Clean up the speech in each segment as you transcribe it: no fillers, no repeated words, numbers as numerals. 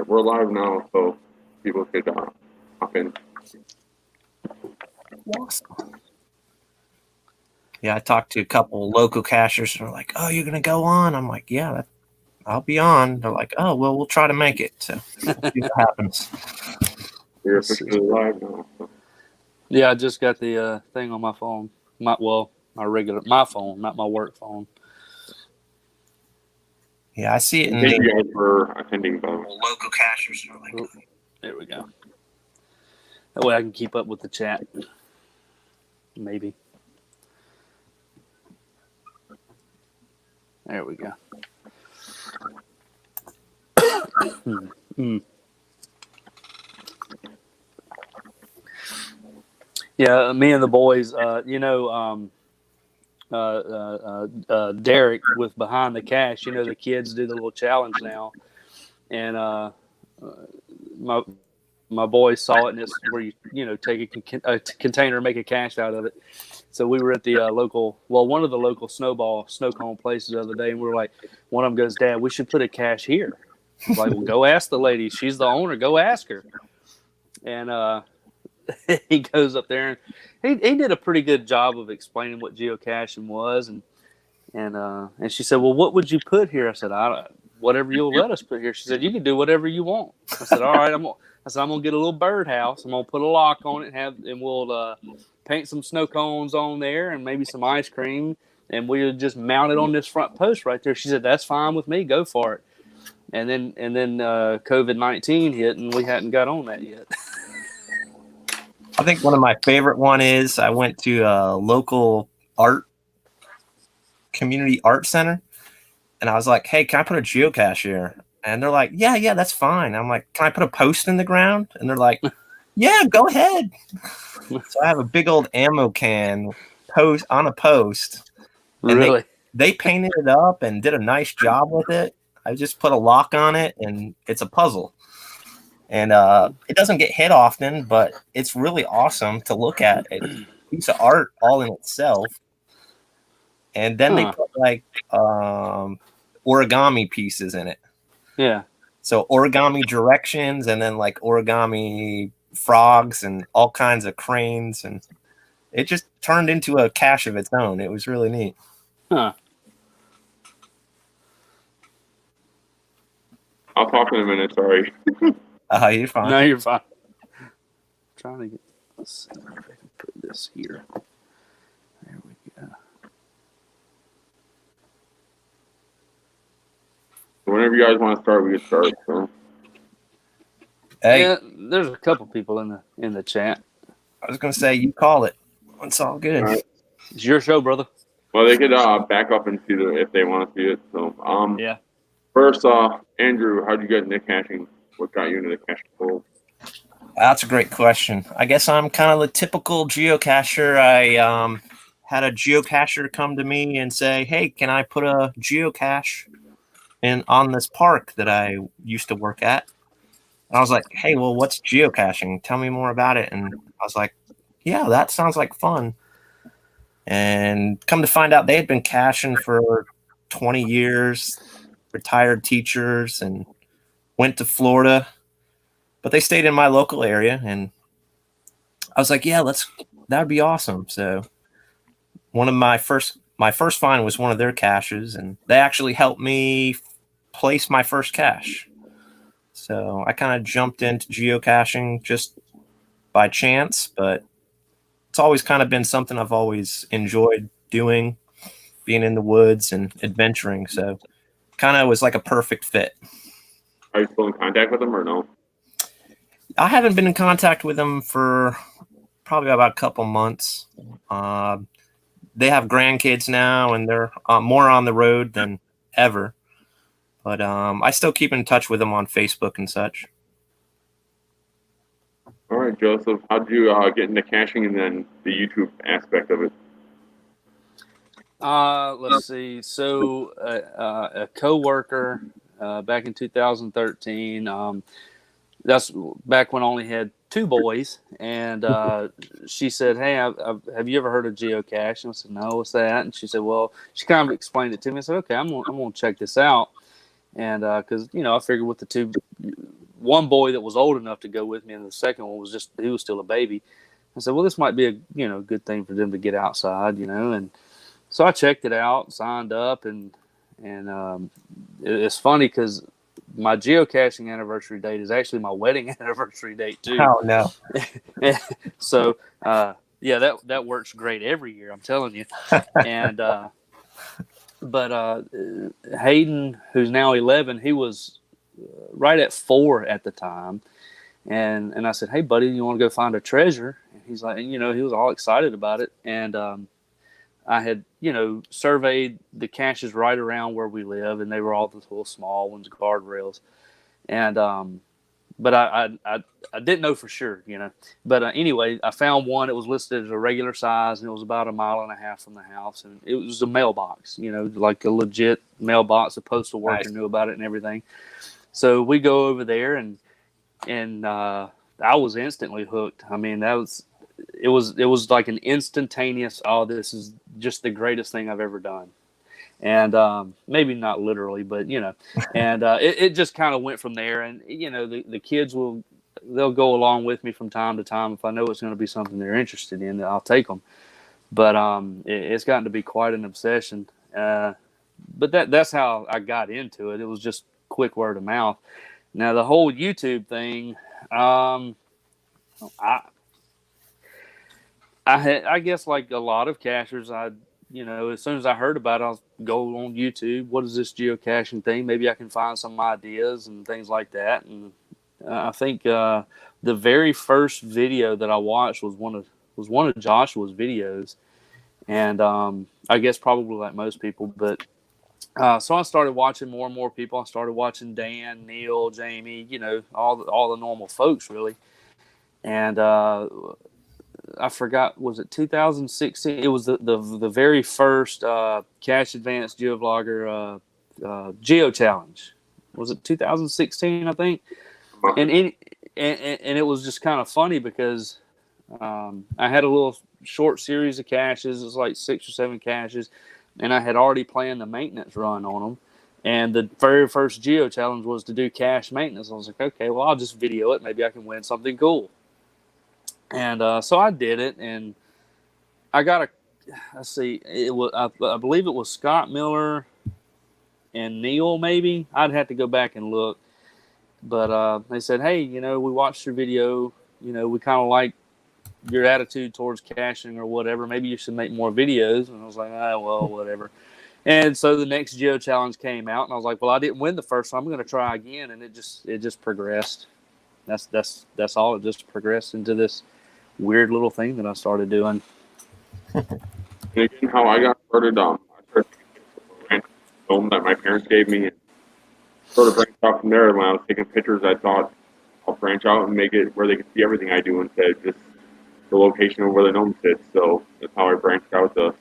we're live now, so people could hop in. Awesome. Yeah, I talked to a couple local cachers and they're like, "Oh, you're gonna go on?" I'm like, "Yeah, I'll be on." They're like, "Oh, well, we'll try to make it." So we'll see what happens. We're officially live now. So. Yeah, I just got the thing on my phone. My phone, not my work phone. Yeah, I see it in Thank you guys for attending those. Local cachers are like, there we go. That way I can keep up with the chat. Maybe. There we go. Yeah, me and the boys, Derek with Behind the Cache, the kids do the little challenge now. And my boys saw it, and it's where you take a container and make a cache out of it. So we were at the one of the local snow cone places the other day, and we were like, one of them goes, "Dad, we should put a cache here." I was like, "Well, go ask the lady. She's the owner. Go ask her." And he goes up there, and he did a pretty good job of explaining what geocaching was, and she said, "Well, what would you put here?" I said, "Whatever you'll let us put here." She said, "You can do whatever you want." I said, "All right, I'm gonna get a little birdhouse. I'm gonna put a lock on it, and we'll paint some snow cones on there, and maybe some ice cream, and we'll just mount it on this front post right there." She said, "That's fine with me. Go for it." And then COVID-19 hit, and we hadn't got on that yet. I think one of my favorite one is I went to a local community art center, and I was like, "Hey, can I put a geocache here?" And they're like, yeah, that's fine. I'm like, "Can I put a post in the ground?" And they're like, "Yeah, go ahead." So I have a big old ammo can on a post. And really? They painted it up and did a nice job with it. I just put a lock on it, and it's a puzzle. And it doesn't get hit often, but it's really awesome to look at. It's a piece of art all in itself. And then they put like origami pieces in it. Yeah. So origami directions, and then like origami frogs and all kinds of cranes, and it just turned into a cache of its own. It was really neat. Huh. I'll talk in a minute. Sorry. You're fine. No, you're fine. I'm trying to get. Let's see if I can put this here. There we go. Whenever you guys want to start, we can start. So. Hey, yeah, there's a couple people in the chat. I was gonna say, you call it. It's all good. All right. It's your show, brother. Well, they could back up and see it if they want to see it. So, yeah. First, Andrew, how did you get into caching? What got you into the caching world? That's a great question. I guess I'm kind of the typical geocacher. I had a geocacher come to me and say, "Hey, can I put a geocache on this park that I used to work at?" And I was like, "Hey, well, what's geocaching? Tell me more about it." And I was like, "Yeah, that sounds like fun." And come to find out, they had been caching for 20 years, retired teachers, and went to Florida, but they stayed in my local area. And I was like, "Yeah, that would be awesome." So one of my first find was one of their caches, and they actually helped me place my first cache. So I kind of jumped into geocaching just by chance, but it's always kind of been something I've always enjoyed doing, being in the woods and adventuring. So kind of was like a perfect fit. Are you still in contact with them or no? I haven't been in contact with them for probably about a couple months. They have grandkids now, and they're more on the road than ever. But I still keep in touch with them on Facebook and such. All right, Joseph, how did you get into caching and then the YouTube aspect of it? Let's see. So a coworker back in 2013. That's back when I only had 2 boys, and she said, "Hey, have you ever heard of geocache?" And I said, "No, what's that?" And she said, "Well," she kind of explained it to me. I said, "Okay, I'm gonna check this out," and because I figured with the 2 one boy that was old enough to go with me, and the second one was he was still a baby. I said, well, this might be a good thing for them to get outside, and so I checked it out, signed up, and it's funny because my geocaching anniversary date is actually my wedding anniversary date too. Oh no! So yeah, that works great every year, I'm telling you. And but Hayden, who's now 11, he was right at 4 at the time, and I said, hey buddy, you want to go find a treasure? And he's like, he was all excited about it, and I had, surveyed the caches right around where we live, and they were all the little small ones, guardrails. And, but I didn't know for sure, But anyway, I found one. It was listed as a regular size, and it was about 1.5 miles from the house. And it was a mailbox, like a legit mailbox. The postal worker knew about it and everything. So we go over there, and I was instantly hooked. I mean, it was like an instantaneous, oh, this is just the greatest thing I've ever done. And maybe not literally, but and it just kind of went from there. And the kids they'll go along with me from time to time. If I know it's going to be something they're interested in, I'll take them. But it's gotten to be quite an obsession. But that's how I got into it. It was just quick word of mouth. Now the whole YouTube thing, I guess like a lot of cachers, as soon as I heard about it, I'll go on YouTube. What is this geocaching thing? Maybe I can find some ideas and things like that. And I think the very first video that I watched was one of Joshua's videos, and I guess probably like most people. But so I started watching more and more people. I started watching Dan, Neil, Jamie, all the normal folks really, and I forgot, was it 2016? It was the very first Cache Advanced Geovlogger Geo Challenge. Was it 2016? I think. And it was just kind of funny because I had a little short series of caches. It was like 6 or 7 caches, and I had already planned the maintenance run on them. And the very first Geo Challenge was to do cache maintenance. I was like, okay, well, I'll just video it. Maybe I can win something cool. And so I did it, and I got let's see, it was I believe it was Scott Miller and Neil, maybe. I'd have to go back and look. But they said, hey, we watched your video. We kind of like your attitude towards caching or whatever. Maybe you should make more videos. And I was like, well, whatever. And so the next Geo Challenge came out, and I was like, well, I didn't win the first one. I'm going to try again. And it just progressed. That's all. It just progressed into this weird little thing that I started doing. And again, how I got started, I started taking film that my parents gave me, and sort of branched out from there. When I was taking pictures, I thought I'll branch out and make it where they can see everything I do instead of just the location of where the gnome sits. So that's how I branched out to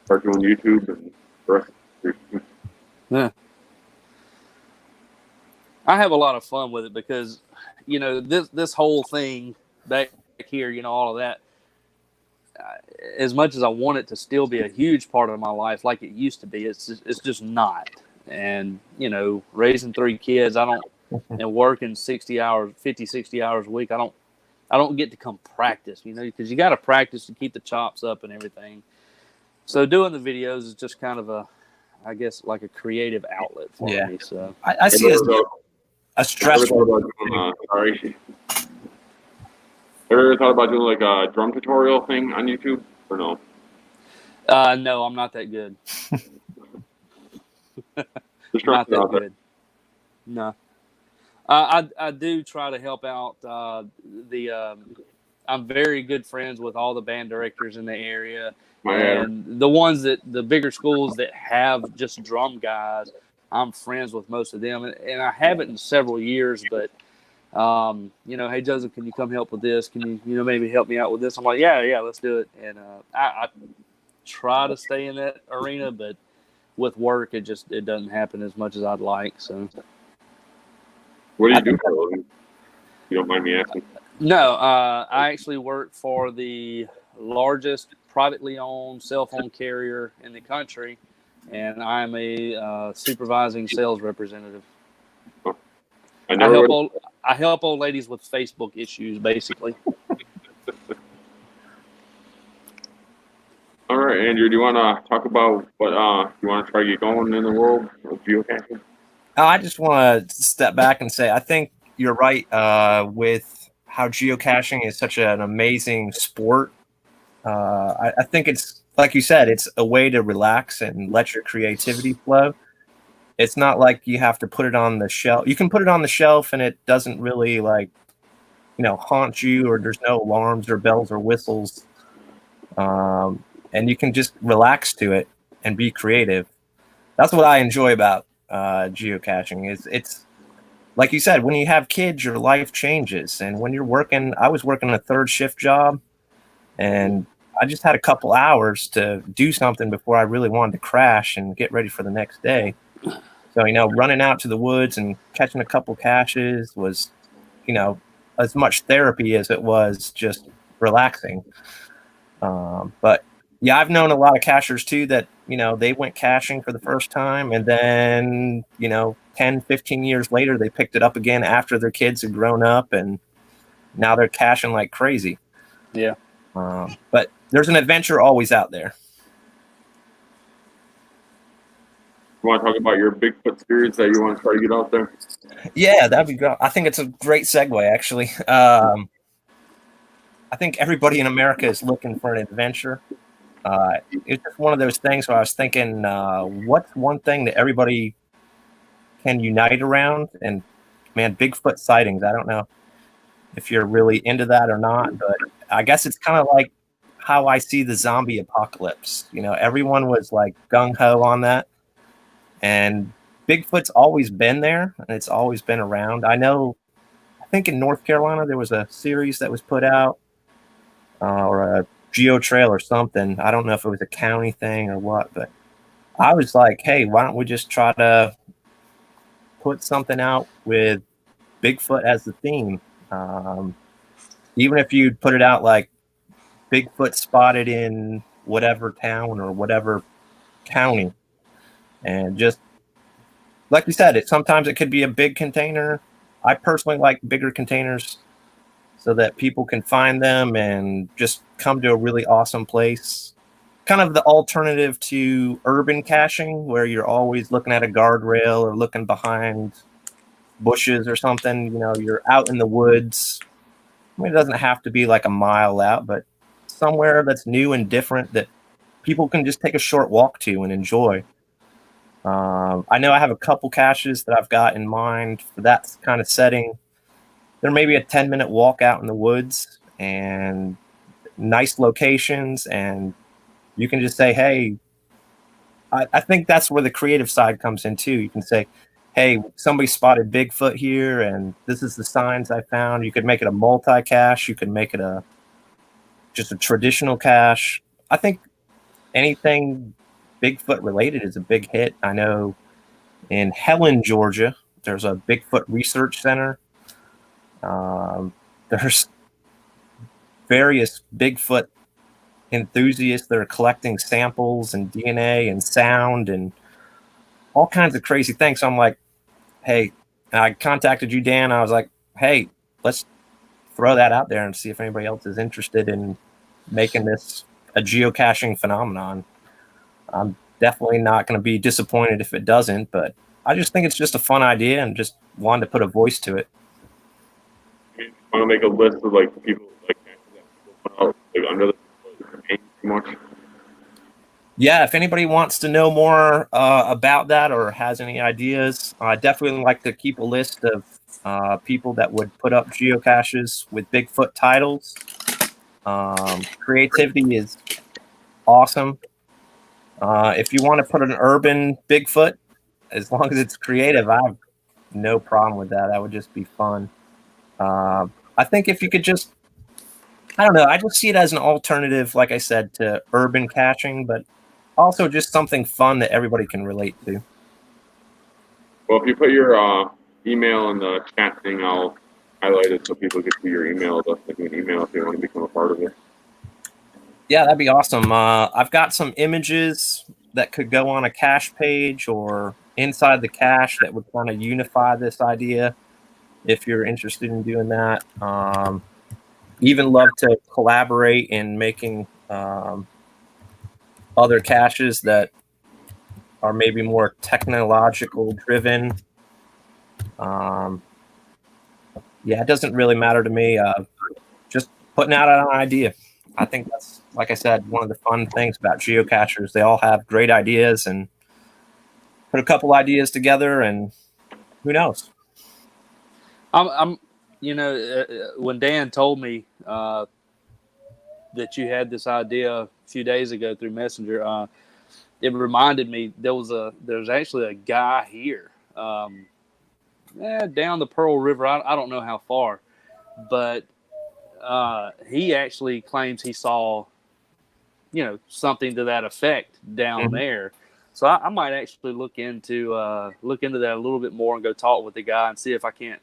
start doing YouTube and the rest. Yeah. I have a lot of fun with it because, this whole thing back here, all of that, as much as I want it to still be a huge part of my life like it used to be, it's just not. And, raising 3 kids, and working 60 hours a week, I don't get to come practice, because you got to practice to keep the chops up and everything. So doing the videos is just kind of I guess like a creative outlet for me. So I see it as a stressful. Sorry. Ever thought about doing like a drum tutorial thing on YouTube or no? No, I'm not that good. Not that good. No. I do try to help out I'm very good friends with all the band directors in the area. And the bigger schools that have just drum guys, I'm friends with most of them. And I haven't in several years, but hey Joseph, can you come help with this? Can you maybe help me out with this? I'm like, yeah, let's do it. And I try to stay in that arena, but with work, it doesn't happen as much as I'd like. So, what do you do for a living? If you don't mind me asking. No, I actually work for the largest privately owned cell phone carrier in the country, and I'm a supervising sales representative. I I help old ladies with Facebook issues, basically. All right, Andrew, do you want to talk about what you want to try to get going in the world of geocaching? I just want to step back and say I think you're right with how geocaching is such an amazing sport. I think it's like you said, it's a way to relax and let your creativity flow. It's not like you have to put it on the shelf. You can put it on the shelf and it doesn't really haunt you, or there's no alarms or bells or whistles. And you can just relax to it and be creative. That's what I enjoy about geocaching. It's like you said, when you have kids, your life changes. And when you're working, I was working a third shift job, and I just had a couple hours to do something before I really wanted to crash and get ready for the next day. So, running out to the woods and catching a couple caches was, as much therapy as it was just relaxing. But yeah, I've known a lot of cachers too that, they went caching for the first time, and then, 10, 15 years later, they picked it up again after their kids had grown up, and now they're caching like crazy. Yeah. But there's an adventure always out there. You want to talk about your Bigfoot series that you want to try to get out there? Yeah, that'd be great. I think it's a great segue, actually. I think everybody in America is looking for an adventure. It's just one of those things where I was thinking, what's one thing that everybody can unite around? And man, Bigfoot sightings. I don't know if you're really into that or not, but I guess it's kind of like how I see the zombie apocalypse. Everyone was like gung ho on that, and Bigfoot's always been there and it's always been around. I think in North Carolina there was a series that was put out, or a Geo Trail or something. I don't know if it was a county thing or what, but I was like, hey, why don't we just try to put something out with Bigfoot as the theme? Even if you put it out like Bigfoot spotted in whatever town or whatever county, and just like you said, sometimes it could be a big container. I personally like bigger containers so that people can find them and just come to a really awesome place. Kind of the alternative to urban caching, where you're always looking at a guardrail or looking behind bushes or something. You're out in the woods. I mean, it doesn't have to be like a mile out, but somewhere that's new and different that people can just take a short walk to and enjoy. I know I have a couple caches that I've got in mind for that kind of setting. There may be a 10-minute walk out in the woods and nice locations, and you can just say, hey, I think that's where the creative side comes in too. You can say, hey, somebody spotted Bigfoot here, and this is the signs I found. You could make it a multi-cache. You could make it just a traditional cache. I think anything Bigfoot related is a big hit. I know in Helen, Georgia, there's a Bigfoot research center. There's various Bigfoot enthusiasts that are collecting samples and DNA and sound and all kinds of crazy things. So I'm like, hey, I contacted you, Dan. I was like, hey, let's throw that out there and see if anybody else is interested in making this a geocaching phenomenon. I'm definitely not going to be disappointed if it doesn't, but I just think it's just a fun idea and just wanted to put a voice to it. You want to make a list of like the people like that people put out like under the campaign too much? Yeah, if anybody wants to know more about that or has any ideas, I definitely like to keep a list of people that would put up geocaches with Bigfoot titles. Creativity is awesome. If you want to put an urban Bigfoot, as long as it's creative, I have no problem with that. That would just be fun. I think if you could just, I don't know, I just see it as an alternative, like I said, to urban caching, but also just something fun that everybody can relate to. Well, if you put your email in the chat thing, I'll highlight it so people get to your email. They'll send you an email if they want to become a part of it. Yeah, that'd be awesome. I've got some images that could go on a cache page or inside the cache that would kind of unify this idea. if you're interested in doing that. Even love to collaborate in making other caches that are maybe more technological driven. Yeah, it doesn't really matter to me. Just putting out an idea. I think that's, like I said, one of the fun things about geocachers. They all have great ideas, and put a couple ideas together, and who knows? I'm when Dan told me that you had this idea a few days ago through Messenger, it reminded me there's actually a guy here, down the Pearl River. I don't know how far, but he actually claims he saw, something to that effect down there. So I might actually look into that a little bit more and go talk with the guy and see if I can't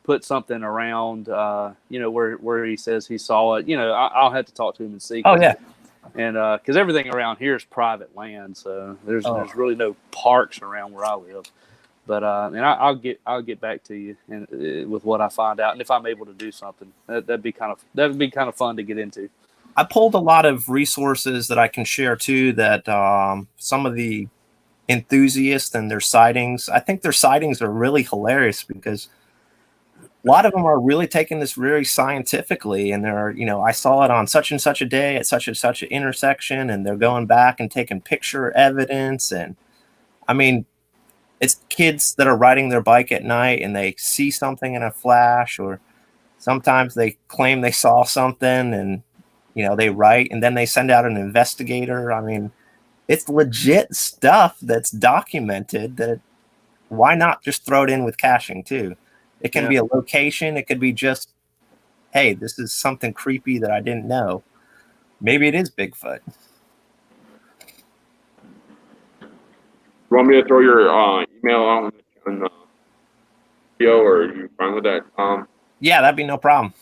put something around, where he says he saw it. I'll have to talk to him and see. Oh yeah, and because everything around here is private land, so there's really no parks around where I live. But and I'll get back to you and with what I find out, and if I'm able to do something, that'd be kind of fun to get into. I pulled a lot of resources that I can share too. That some of the enthusiasts and their sightings. I think their sightings are really hilarious because a lot of them are really taking this very scientifically, and they're, I saw it on such and such a day at such and such an intersection, and they're going back and taking picture evidence. And I mean, it's kids that are riding their bike at night and they see something in a flash, or sometimes they claim they saw something and, they write, and then they send out an investigator. I mean, it's legit stuff that's documented. That why not just throw it in with caching too? It can be a location. It could be just, hey, this is something creepy that I didn't know. Maybe it is Bigfoot. You want me to throw your email out in the video, or are you fine with that? Yeah, that'd be no problem.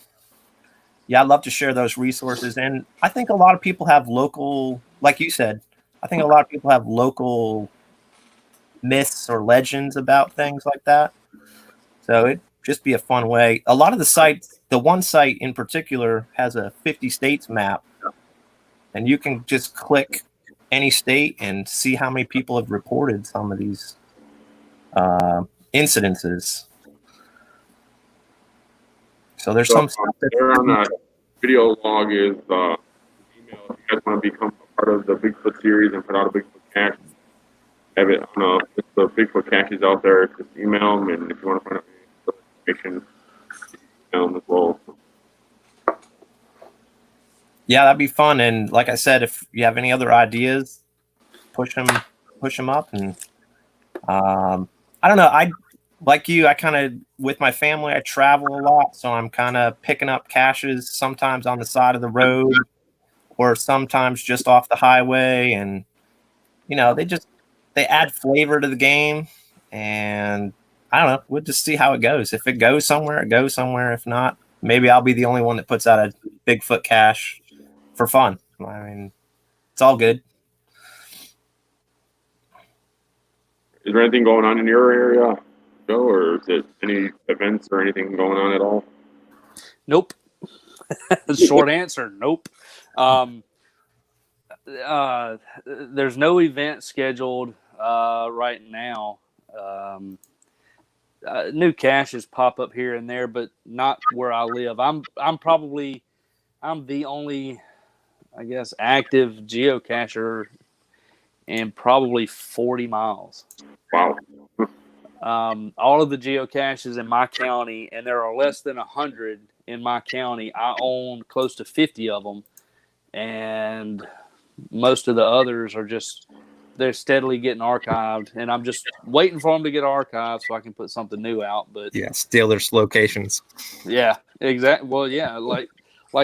Yeah, I'd love to share those resources. And I think a lot of people have local, like you said, I think a lot of people have local myths or legends about things like that. So it'd just be a fun way. A lot of the sites, the one site in particular has a 50 states map, and you can just click any state and see how many people have reported some of these incidences. So there's some stuff there on that video log is email if you guys want to become a part of the Bigfoot series and put out a Bigfoot cache. Have it on the Bigfoot caches out there. Just email them, and if you want to find out any information, email them as well. Yeah, that'd be fun. And like I said, if you have any other ideas, push them up. And I don't know. Like you, I kind of, with my family, I travel a lot, so I'm kind of picking up caches sometimes on the side of the road, or sometimes just off the highway. And they add flavor to the game, and I don't know. We'll just see how it goes. If it goes somewhere, it goes somewhere. If not, maybe I'll be the only one that puts out a Bigfoot cache for fun. I mean, it's all good. Is there anything going on in your area, Joe, or is it any events or anything going on at all? Nope. Short answer, nope. There's no event scheduled right now. New caches pop up here and there, but not where I live. I'm the only, I guess, active geocacher in probably 40 miles. Wow. All of the geocaches in my county, and there are less than 100 in my county. I own close to 50 of them, and most of the others are they're steadily getting archived, and I'm just waiting for them to get archived so I can put something new out. But yeah, steal their locations. Yeah, exactly. Well, yeah, like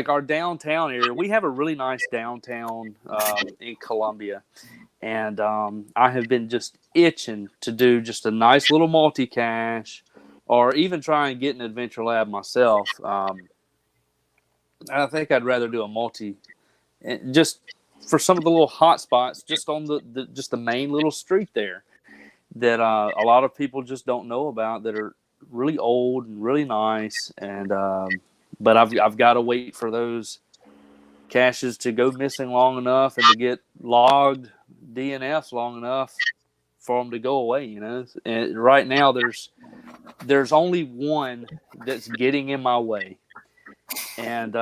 our downtown area, we have a really nice downtown in Columbia, and I have been just itching to do just a nice little multi-cache, or even try and get an adventure lab myself. I think I'd rather do a multi, just for some of the little hot spots, just on the main little street there that a lot of people just don't know about, that are really old and really nice, and but I've got to wait for those caches to go missing long enough and to get logged DNFs long enough for them to go away. And right now there's only one that's getting in my way, and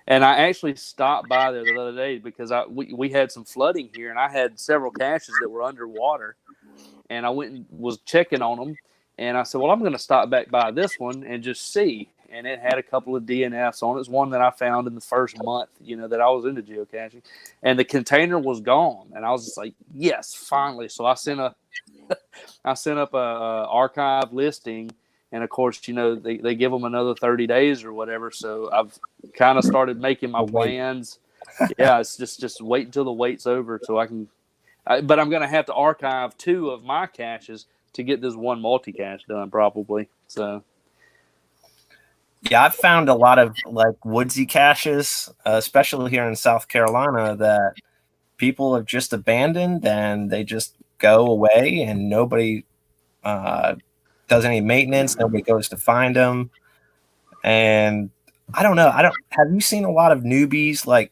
and I actually stopped by there the other day because we had some flooding here, and I had several caches that were underwater, and I went and was checking on them, and I said, well, I'm going to stop back by this one and just see. And it had a couple of DNFs on it. It's one that I found in the first month, that I was into geocaching, and the container was gone, and I was just like, yes, finally. So I sent up a archive listing, and of course, they give them another 30 days or whatever. So I've kind of started making my plans. Yeah, it's just wait until the wait's over so I can. But I'm going to have to archive 2 of my caches to get this one multi-cache done, probably. So. Yeah, I've found a lot of like woodsy caches, especially here in South Carolina, that people have just abandoned and they just go away, and nobody does any maintenance. Nobody goes to find them, and I don't know. Have you seen a lot of newbies like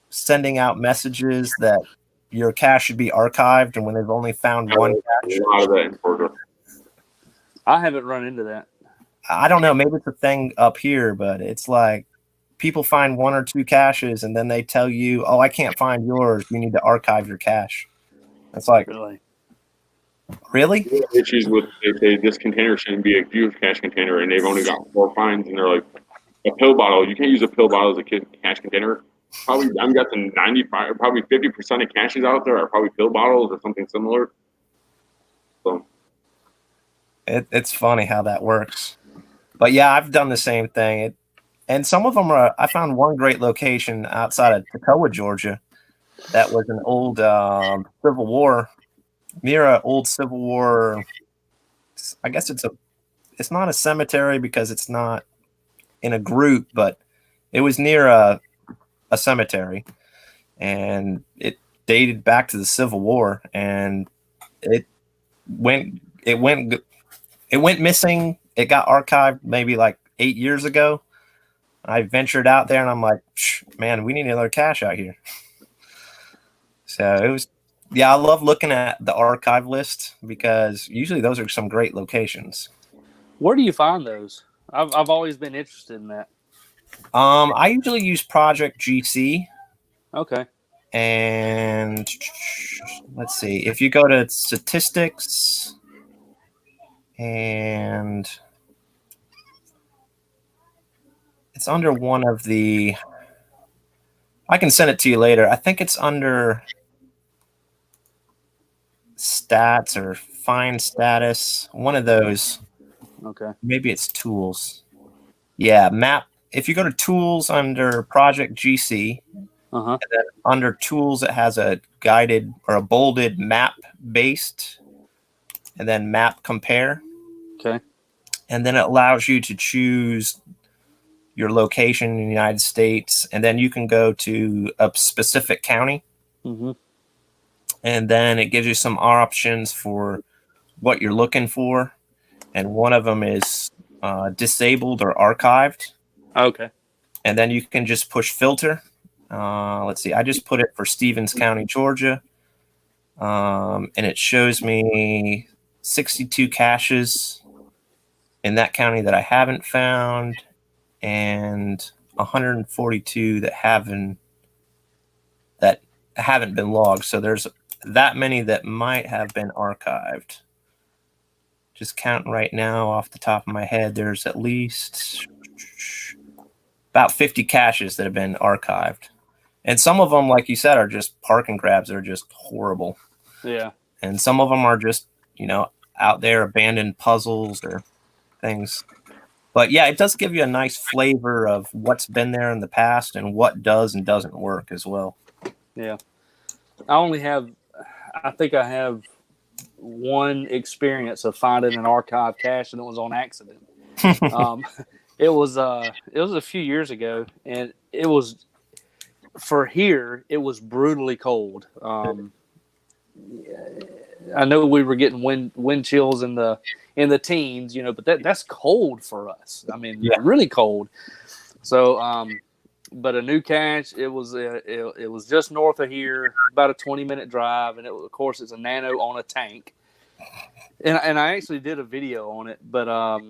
sending out messages that your cache should be archived, and when they've only found one cache? A lot of that in Florida. I haven't run into that. I don't know. Maybe it's a thing up here, but it's like people find 1 or 2 caches, and then they tell you, "Oh, I can't find yours. You need to archive your cache." It's like, really? Issues with they say this container shouldn't be a geocache container, and they've only got 4 finds, and they're like, a pill bottle. You can't use a pill bottle as a cache container. Probably, I'm guessing 95, probably 50% of caches out there are probably pill bottles or something similar. So It's funny how that works. But yeah, I've done the same thing. And some of them I found one great location outside of Toccoa, Georgia, that was an old Civil War, near an old Civil War. I guess it's not a cemetery because it's not in a group, but it was near a cemetery, and it dated back to the Civil War, and it went missing. It got archived maybe like 8 years ago. I ventured out there and I'm like, man, we need another cache out here. So it was, yeah, I love looking at the archive list because usually those are some great locations. Where do you find those? I've always been interested in that. I usually use Project GC. Okay. And let's see, if you go to statistics and it's under one of the, I can send it to you later. I think it's under stats or find status, one of those. Okay. Maybe it's tools. Yeah, map. If you go to tools under Project GC, and then under tools, it has a guided or a bolded map based, and then map compare. Okay. And then it allows you to choose your location in the United States, and then you can go to a specific county. Mm-hmm. And then it gives you some options for what you're looking for. And one of them is disabled or archived. Okay. And then you can just push filter. Let's see. I just put it for Stevens County, Georgia. And it shows me 62 caches in that county that I haven't found, and 142 that haven't been logged. So there's that many that might have been archived. Just counting right now off the top of my head, there's at least about 50 caches that have been archived. And some of them, like you said, are just park and grabs. They're just horrible. Yeah. And some of them are just, out there abandoned puzzles or things. But yeah, it does give you a nice flavor of what's been there in the past and what does and doesn't work as well. Yeah. I think I have one experience of finding an archive cache, and it was on accident. It was a few years ago, and it was for here. It was brutally cold. I know we were getting wind chills in the teens, you know, but that's cold for us. I mean, Yeah. really cold. So, but a new cache, it was just north of here, about a 20-minute drive, and of course it's a nano on a tank. And I actually did a video on it, but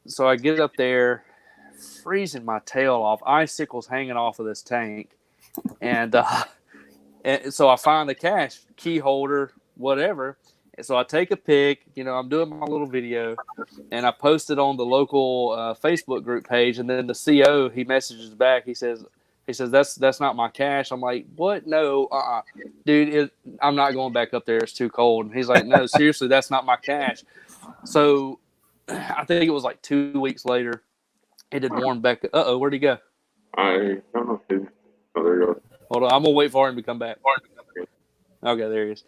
so I get up there, freezing my tail off, icicles hanging off of this tank, and so I find the cache, key holder, whatever. And so I take a pic, you know, I'm doing my little video, and I post it on the local Facebook group page. And then the CO, he messages back. He says that's not my cache. I'm like, what? No, dude, I'm not going back up there. It's too cold. And he's like, no, seriously, that's not my cache. So I think it was like 2 weeks later, it had warmed back. Where'd he go? I don't know if oh, there he goes. Hold on, I'm gonna wait for him to come back. Okay, there he is.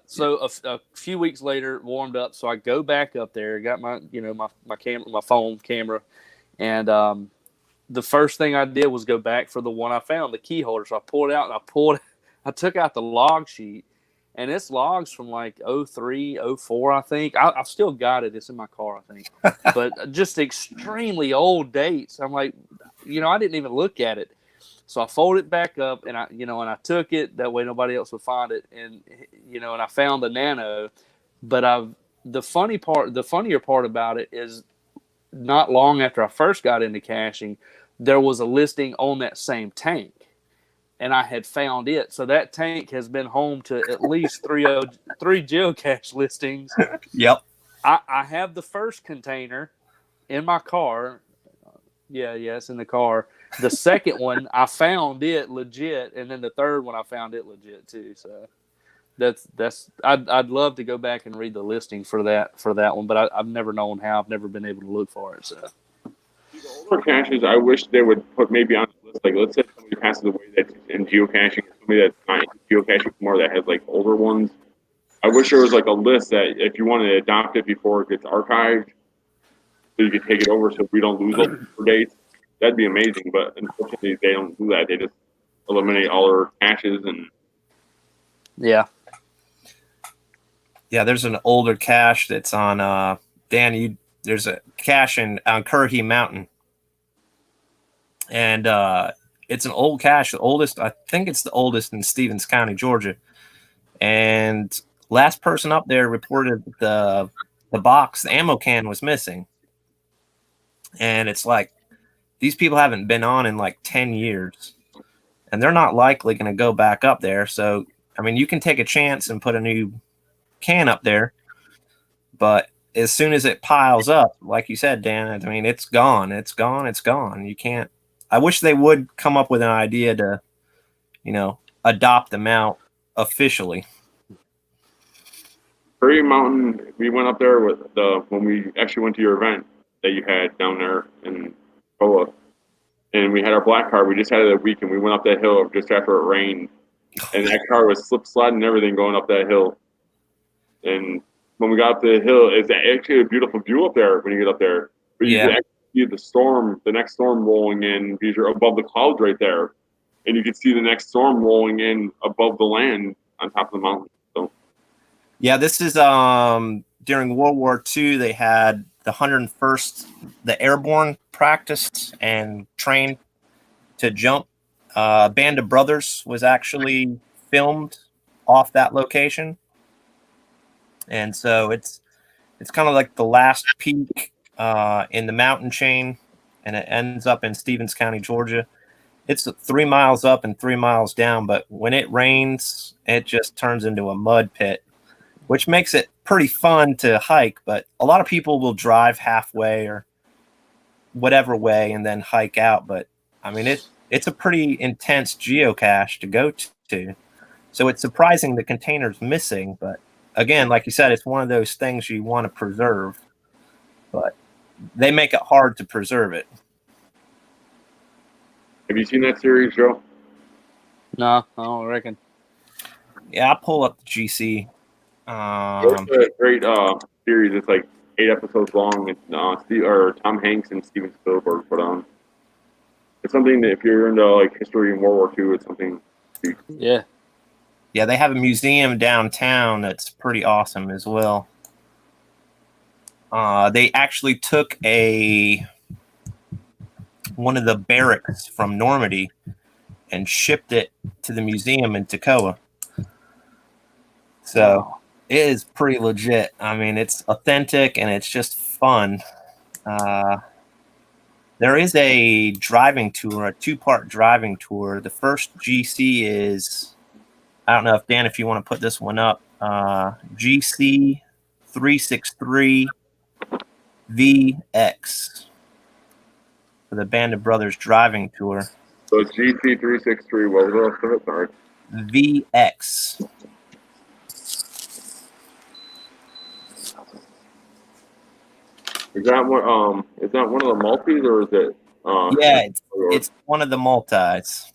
So a few weeks later, warmed up. So I go back up there, got my camera, my phone camera, and the first thing I did was go back for the one I found, the key holder. So I pulled it out and I took out the log sheet, and it's logs from like 03, 04, I think. I've still got it. It's in my car, I think. But just extremely old dates. I'm like, I didn't even look at it. So I folded it back up, and I took it that way nobody else would find it, and and I found the nano. But the funnier part about it is, not long after I first got into caching, there was a listing on that same tank, and I had found it. So that tank has been home to at least three geocache listings. Yep. I have the first container in my car. Yeah, it's in the car. The second one, I found it legit, and then the third one, I found it legit too. So I'd love to go back and read the listing for that one, but I've never known how. I've never been able to look for it. So the older caches, I wish they would put maybe on the list. Like, let's say somebody passes away that's in geocaching, somebody that's not in geocaching more that has like older ones. I wish there was like a list that if you want to adopt it before it gets archived, so you could take it over so we don't lose those dates. That'd be amazing, but unfortunately they don't do that. They just eliminate all their caches and yeah. There's an older cache that's on Dan. There's a cache on Currahee Mountain, and it's an old cache, the oldest. I think it's the oldest in Stevens County, Georgia. And last person up there reported the box, the ammo can was missing, and it's like, these people haven't been on in like 10 years, and they're not likely going to go back up there. So, I mean, you can take a chance and put a new can up there, but as soon as it piles up, like you said, Dan, I mean, it's gone. It's gone. It's gone. You can't. I wish they would come up with an idea to, adopt them out officially. Prairie Mountain, we went up there when we actually went to your event that you had down there in Koa, and we had our black car. We just had it a week, and we went up that hill just after it rained, and that car was slip sliding and everything going up that hill. And when we got up the hill, it's actually a beautiful view up there when you get up there. But you can actually see the next storm rolling in, because you're above the clouds right there, and you can see the next storm rolling in above the land on top of the mountain. So. Yeah, this is during World War II. They had the 101st, the airborne practiced and trained to jump. Band of Brothers was actually filmed off that location, and so it's kind of like the last peak in the mountain chain, and it ends up in Stevens County, Georgia. It's 3 miles up and 3 miles down, but when it rains, it just turns into a mud pit, which makes it pretty fun to hike. But a lot of people will drive halfway or whatever way and then hike out. But I mean, it's a pretty intense geocache to go to. So it's surprising the container's missing. But again, like you said, it's one of those things you want to preserve, but they make it hard to preserve it. Have you seen that series, Joe? No, I don't reckon. Yeah, I'll pull up the GC. It's a great series. It's like 8 episodes long. It's Tom Hanks and Steven Spielberg put on. It's something that if you're into like history and World War II, it's something. Yeah. Yeah, they have a museum downtown that's pretty awesome as well. They actually took one of the barracks from Normandy and shipped it to the museum in Toccoa. So Wow. it is pretty legit. I mean, it's authentic and it's just fun. There is a driving tour, a 2-part driving tour. The first GC is, I don't know if Dan, if you want to put this one up, GC 363 VX for the Band of Brothers driving tour. So it's GC363. What was the rest of it? Sorry. VX. Is that one? Is that one of the multis or is it? Yeah, it's one of the multis,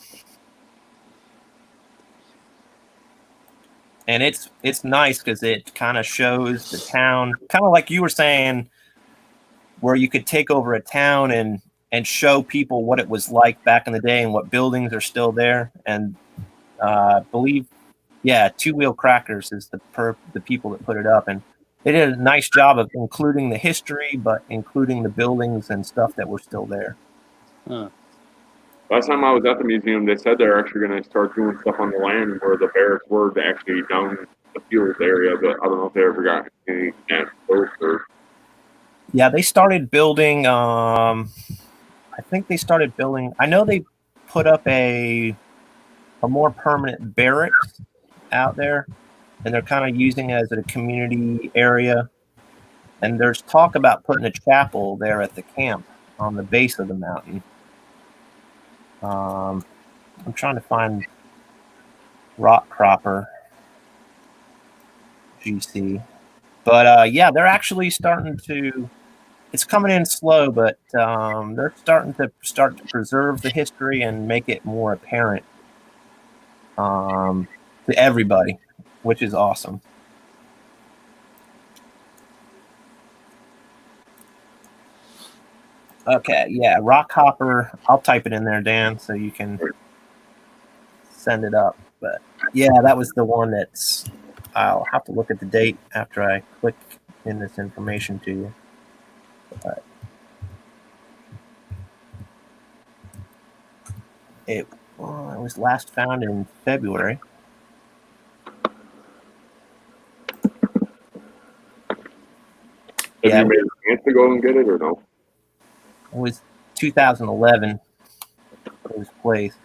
and it's nice because it kind of shows the town, kind of like you were saying, where you could take over a town and show people what it was like back in the day and what buildings are still there. And I believe, yeah, Two Wheel Crackers is the people that put it up, and they did a nice job of including the history, but including the buildings and stuff that were still there. Huh. Last time I was at the museum, they said they're actually going to start doing stuff on the land where the barracks were, to actually down the fields area, but I don't know if they ever got any close or. Yeah, they started building. I think they started building. I know they put up a more permanent barracks out there, and they're kind of using it as a community area. And there's talk about putting a chapel there at the camp on the base of the mountain. I'm trying to find Rock Cropper GC. But yeah, they're actually starting to. It's coming in slow, but they're starting to preserve the history and make it more apparent to everybody, which is awesome. Okay, yeah, Rock Hopper. I'll type it in there, Dan, so you can send it up. But yeah, that was the one that's. I'll have to look at the date after I click in this information to you. But it was last found in February. Have you made a chance to go and get it or no? It was 2011. It was placed.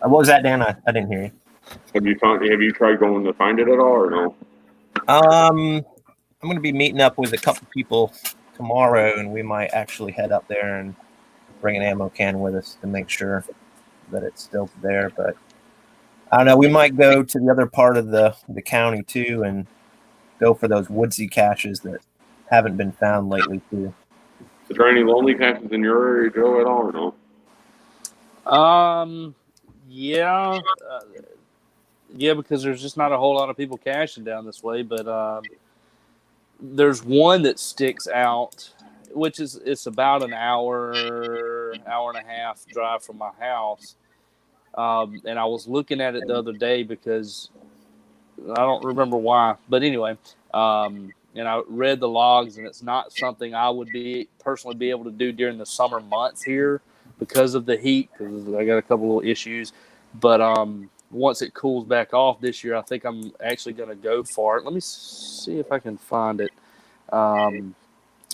What was that, Dan? I didn't hear you. Have you tried going to find it at all or no? I'm going to be meeting up with a couple people tomorrow, and we might actually head up there and bring an ammo can with us to make sure that it's still there. But I don't know. We might go to the other part of the county too and go for those woodsy caches that haven't been found lately too. Is there any lonely caches in your area, Joe, at all or no? Yeah. Yeah, because there's just not a whole lot of people caching down this way. But there's one that sticks out, which is it's about an hour and a half drive from my house. And I was looking at it the other day because I don't remember why. But anyway, and I read the logs, and it's not something I would personally be able to do during the summer months here because of the heat, because I got a couple little issues. But once it cools back off this year, I think I'm actually going to go for it. Let me see if I can find it.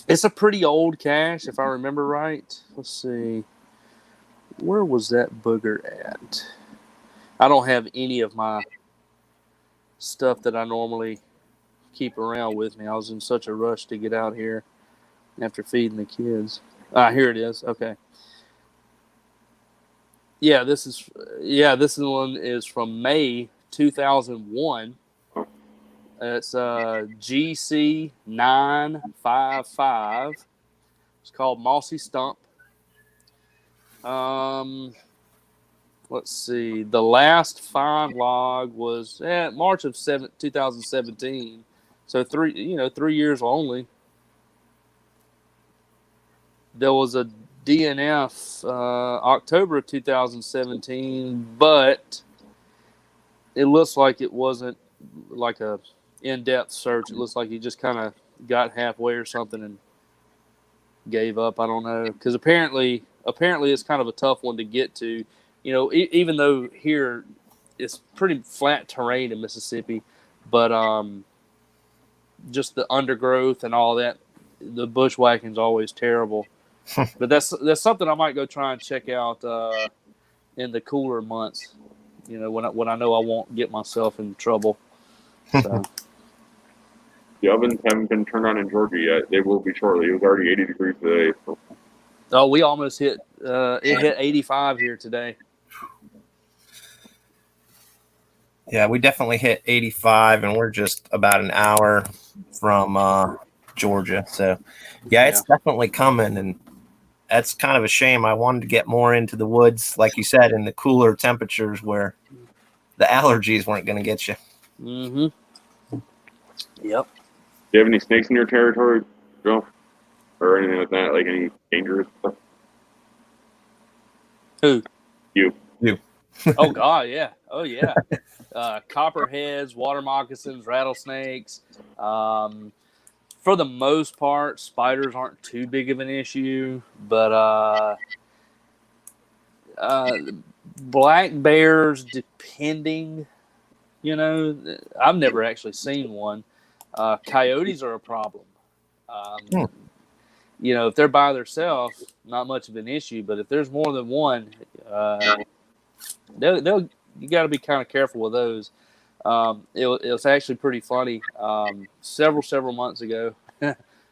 It's a pretty old cache, if I remember right. Let's see. Where was that booger at? I don't have any of my stuff that I normally keep around with me. I was in such a rush to get out here after feeding the kids. Here it is. Okay. Yeah, this one is from May 2001. It's GC 955. It's called Mossy Stump. Let's see. The last find log was March of 2017. So 3 years only. There was a DNF October of 2017, but it looks like it wasn't like a in-depth search. It looks like he just kind of got halfway or something and gave up. I don't know, because apparently it's kind of a tough one to get to. You know, even though here it's pretty flat terrain in Mississippi, but just the undergrowth and all that, the bushwhacking's always terrible. But that's something I might go try and check out in the cooler months. You know, when I know I won't get myself in trouble. So. The ovens haven't been turned on in Georgia yet. They will be shortly. It was already 80 degrees today. So. Oh, we almost hit it hit 85 here today. Yeah, we definitely hit 85, and we're just about an hour from Georgia. So, yeah, it's definitely coming, and that's kind of a shame. I wanted to get more into the woods, like you said, in the cooler temperatures where the allergies weren't going to get you. Mm-hmm. Yep. Do you have any snakes in your territory, Joe? Or anything like that? Like any dangerous stuff? Who? You. Oh, God, yeah. Oh, yeah. Copperheads, water moccasins, rattlesnakes. For the most part, spiders aren't too big of an issue, but black bears, depending, you know, I've never actually seen one. Coyotes are a problem. You know, if they're by themselves, not much of an issue, but if there's more than one, you got to be kind of careful with those. It was actually pretty funny. Several months ago,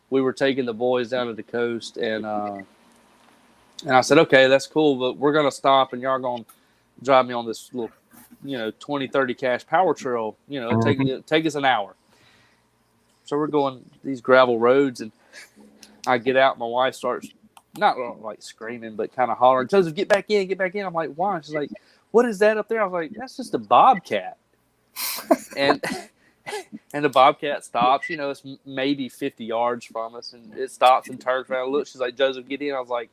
we were taking the boys down to the coast, and I said, okay, that's cool, but we're going to stop, and y'all going to drive me on this little, 20-30 cache power trail. Take us an hour. So we're going these gravel roads, and I get out. My wife starts not like screaming, but kind of hollering, Joseph, get back in. I'm like, why? She's like, what is that up there? I was like, that's just a bobcat. and the bobcat stops. It's maybe 50 yards from us, and it stops and turns around. Look, she's like, Joseph, get in. I was like,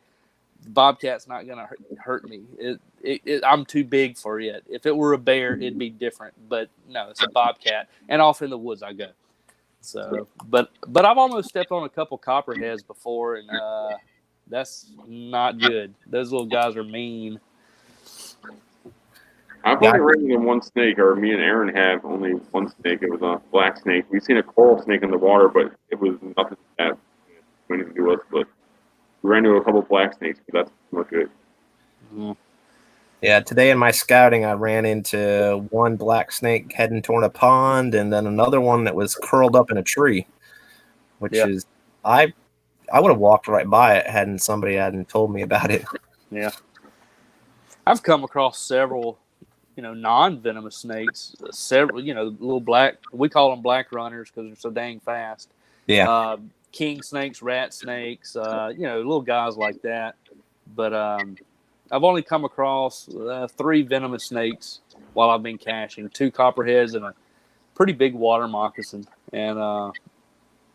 the bobcat's not gonna hurt me. I'm too big for it. If it were a bear, it'd be different. But no, it's a bobcat, and off in the woods I go. So, but I've almost stepped on a couple copperheads before, and that's not good. Those little guys are mean. I've only ran into one snake, or me and Aaron have only one snake. It was a black snake. We've seen a coral snake in the water, but it was nothing that anything to do with us. But we ran into a couple black snakes, but that's much it. Mm-hmm. Yeah, today in my scouting, I ran into one black snake heading toward a pond, and then another one that was curled up in a tree, which is I would have walked right by it hadn't somebody told me about it. Yeah, I've come across several, non-venomous snakes. Several, little black. We call them black runners because they're so dang fast. Yeah. King snakes, rat snakes. Little guys like that. But I've only come across 3 venomous snakes while I've been caching, 2 copperheads and a pretty big water moccasin. And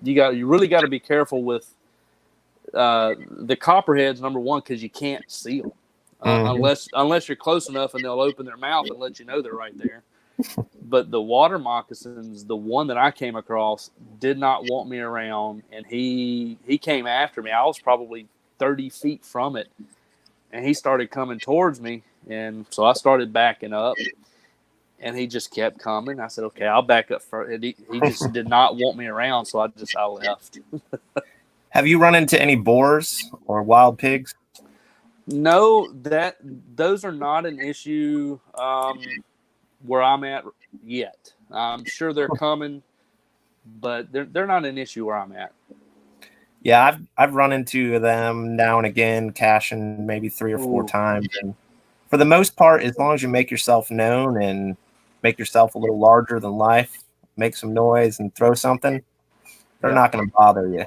you really got to be careful with the copperheads, number one, because you can't see them unless you're close enough and they'll open their mouth and let you know they're right there. But the water moccasins, the one that I came across, did not want me around, and he came after me. I was probably 30 feet from it. And he started coming towards me, and so I started backing up, and he just kept coming. I said, okay, I'll back up first. And he just did not want me around, so I left. Have you run into any boars or wild pigs? No, those are not an issue where I'm at yet. I'm sure they're coming, but they're not an issue where I'm at. Yeah, I've run into them now and again, caching maybe 3 or 4 times. And for the most part, as long as you make yourself known and make yourself a little larger than life, make some noise and throw something, they're not going to bother you.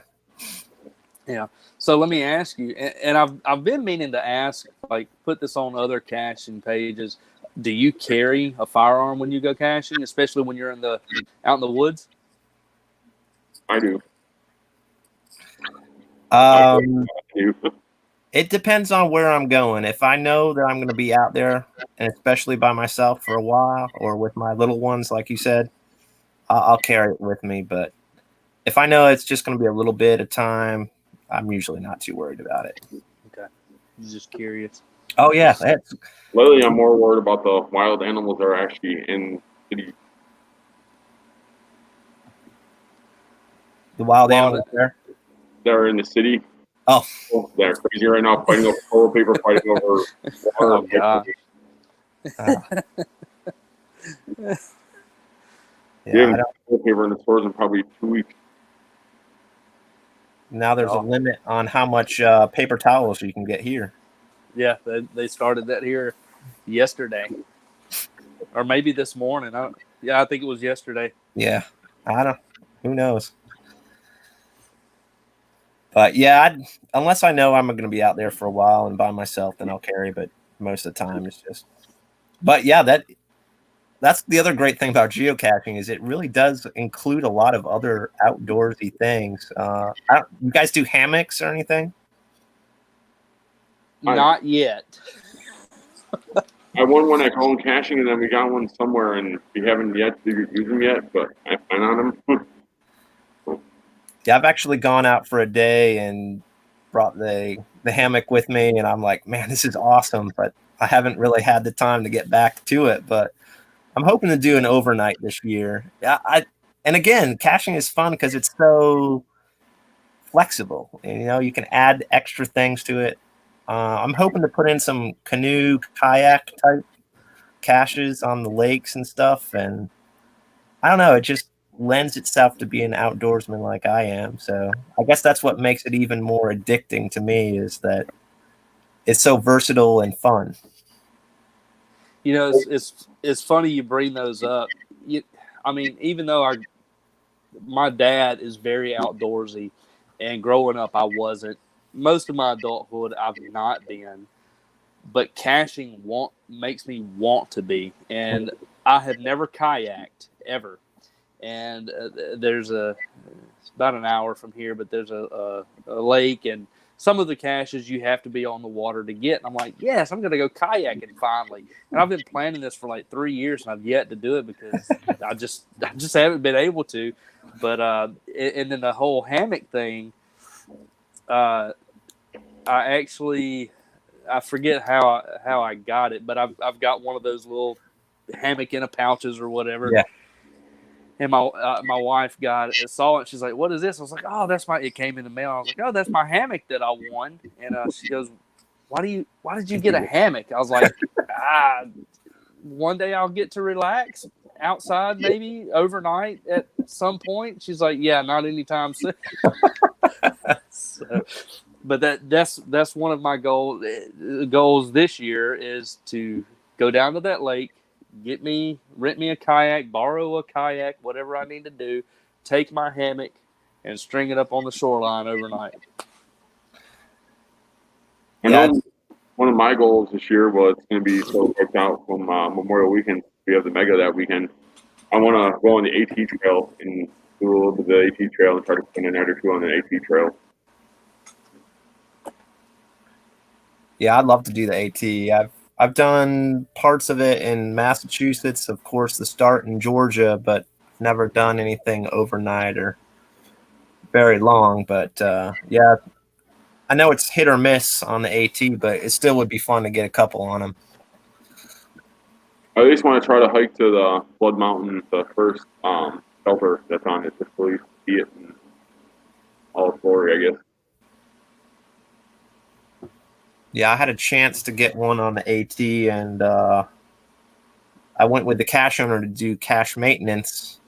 Yeah. So let me ask you, and I've been meaning to ask, like, put this on other caching pages. Do you carry a firearm when you go caching, especially when you're out in the woods? I do. It depends on where I'm going. If I know that I'm going to be out there, and especially by myself for a while, or with my little ones, like you said, I'll carry it with me. But if I know it's just going to be a little bit of time, I'm usually not too worried about it. Okay, just curious. Oh yeah, Lately, I'm more worried about the wild animals that are actually in cities. the wild Wild- animals there. That are in the city. Oh, They're crazy right now, fighting over toilet paper, fighting over water. Oh, God. yeah. We haven't I got toilet paper in the stores in probably 2 weeks. Now there's a Oh. limit on how much paper towels you can get here. Yeah, they started that here yesterday, or maybe this morning. I think it was yesterday. Yeah, I don't. Who knows? But yeah, unless I know I'm going to be out there for a while and by myself, then I'll carry. But most of the time, it's just. But yeah, that's the other great thing about geocaching is it really does include a lot of other outdoorsy things. You guys do hammocks or anything? Not yet. I won one at Colin Caching, and then we got one somewhere, and we haven't yet figured use them yet, but I plan on them. Yeah, I've actually gone out for a day and brought the hammock with me, and I'm like, man, this is awesome. But I haven't really had the time to get back to it. But I'm hoping to do an overnight this year. Yeah, and again, caching is fun because it's so flexible. And, you can add extra things to it. I'm hoping to put in some canoe, kayak type caches on the lakes and stuff. And I don't know, it just lends itself to be an outdoorsman like I am. So I guess that's what makes it even more addicting to me is that it's so versatile and fun. It's funny you bring those up. I mean, even though my dad is very outdoorsy, and growing up I wasn't. Most of my adulthood I've not been, but caching makes me want to be. And I have never kayaked ever. And it's about an hour from here, but there's a lake, and some of the caches you have to be on the water to get. And I'm like, yes, I'm going to go kayaking finally. And I've been planning this for like 3 years, and I've yet to do it because I just haven't been able to. But and then the whole hammock thing, I forget how I got it, but I've got one of those little hammock in a pouches or whatever. Yeah. And my wife saw it. She's like, "What is this?" I was like, "Oh, that's my." It came in the mail. I was like, "Oh, that's my hammock that I won." And she goes, "Why did you get a hammock?" I was like, "One day I'll get to relax outside, maybe overnight at some point." She's like, "Yeah, not anytime soon." But that's one of my goals this year is to go down to that lake, rent me a kayak, borrow a kayak, whatever I need to do, take my hammock and string it up on the shoreline overnight. I know one of my goals this year was going to be so booked out from Memorial Weekend. We have the mega that weekend. I want to go on the AT trail and do a little bit of the AT trail and try to spend a night or two on the AT trail. Yeah, I'd love to do the AT. I've done parts of it in Massachusetts, of course, the start in Georgia, but never done anything overnight or very long. But yeah, I know it's hit or miss on the AT, but it still would be fun to get a couple on them. I at least want to try to hike to the Blood Mountain, the first shelter that's on it, just so you see it in all its glory, I guess. Yeah, I had a chance to get one on the AT, and I went with the cache owner to do cache maintenance,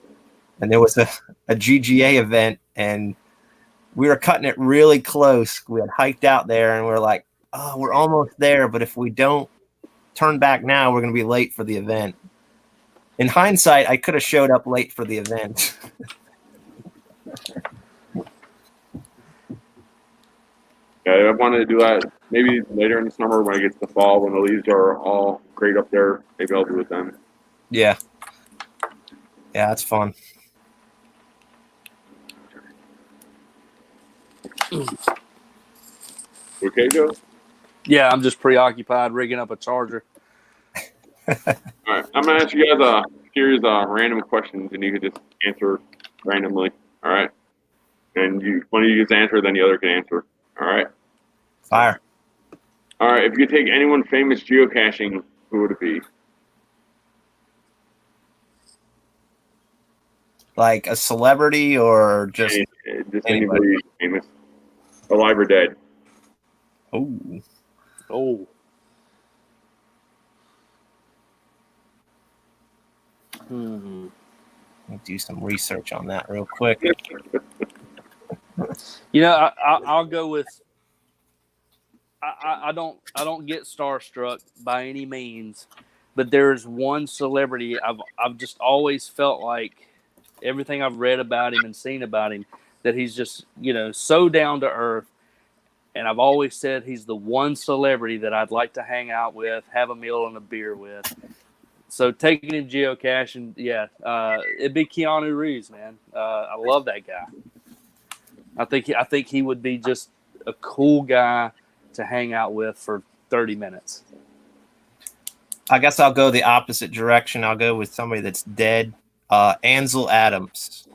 and there was a GGA event, and we were cutting it really close. We had hiked out there, and we were like, oh, we're almost there, but if we don't turn back now, we're going to be late for the event. In hindsight, I could have showed up late for the event. Yeah, I wanted to do that maybe later in the summer when it gets to fall, when the leaves are all great up there. Maybe I'll do it then. Yeah. Yeah, that's fun. Okay, Joe? Yeah, I'm just preoccupied rigging up a charger. All right, I'm gonna ask you guys a series of random questions, and you can just answer randomly. All right, and one of you gets answer, then the other can answer. All right. Fire. All right. If you could take anyone famous geocaching, who would it be? Like a celebrity or just Anybody famous, alive or dead. oh. Oh. Let me do some research on that real quick. You know, I'll go with. I don't get starstruck by any means, but there's one celebrity I've just always felt like everything I've read about him and seen about him that he's just so down to earth, and I've always said he's the one celebrity that I'd like to hang out with, have a meal and a beer with. So taking him geocaching, it'd be Keanu Reeves, man. I love that guy. I think he would be just a cool guy to hang out with for 30 minutes. I guess I'll go the opposite direction. I'll go with somebody that's dead. Ansel Adams.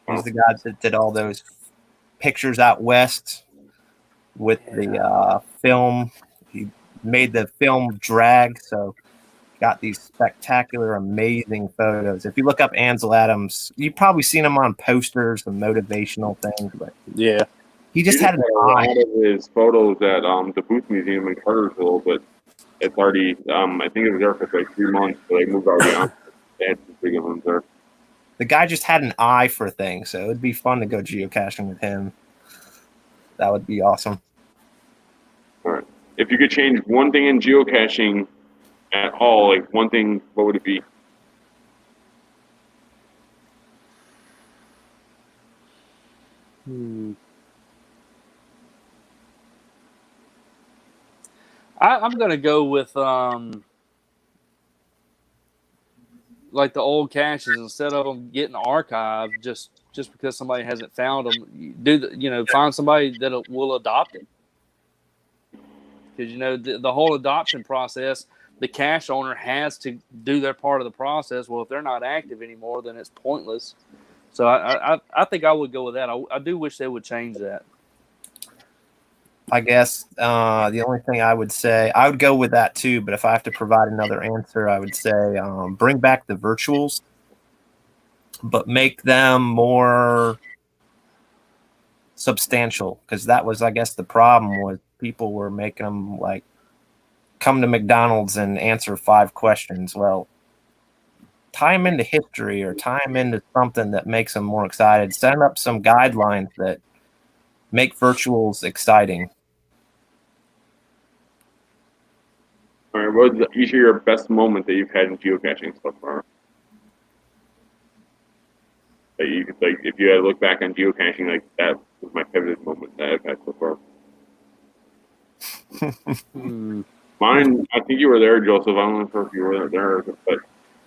He's the guy that did all those pictures out west with the film. He made the film drag, so got these spectacular, amazing photos. If you look up Ansel Adams, you've probably seen him on posters and motivational things, but yeah, he just had a lot of his photos at the Booth Museum in Cartersville, but it's already I think it was there for like 3 months, so they moved already on. They had some big ones there. The guy just had an eye for things, so it'd be fun to go geocaching with him. That would be awesome. All right. If you could change one thing in geocaching at all, like one thing, what would it be? I'm gonna go with like the old caches. Instead of them getting archived just because somebody hasn't found them, find somebody that will adopt it. Because the whole adoption process, the cache owner has to do their part of the process. Well, if they're not active anymore, then it's pointless. So I think I would go with that. I do wish they would change that. I guess the only thing I would say, I would go with that too, but if I have to provide another answer, I would say bring back the virtuals, but make them more substantial, because that was, I guess, the problem was people were making them like come to McDonald's and answer 5 questions. Well, tie them into history or tie them into something that makes them more excited. Set up some guidelines that make virtuals exciting. All right, what was each of your best moment that you've had in geocaching so far? That you could, like, if you had to look back on geocaching, like, that was my favorite moment that I've had so far. Mine, I think you were there, Joseph. I don't know if you were there, but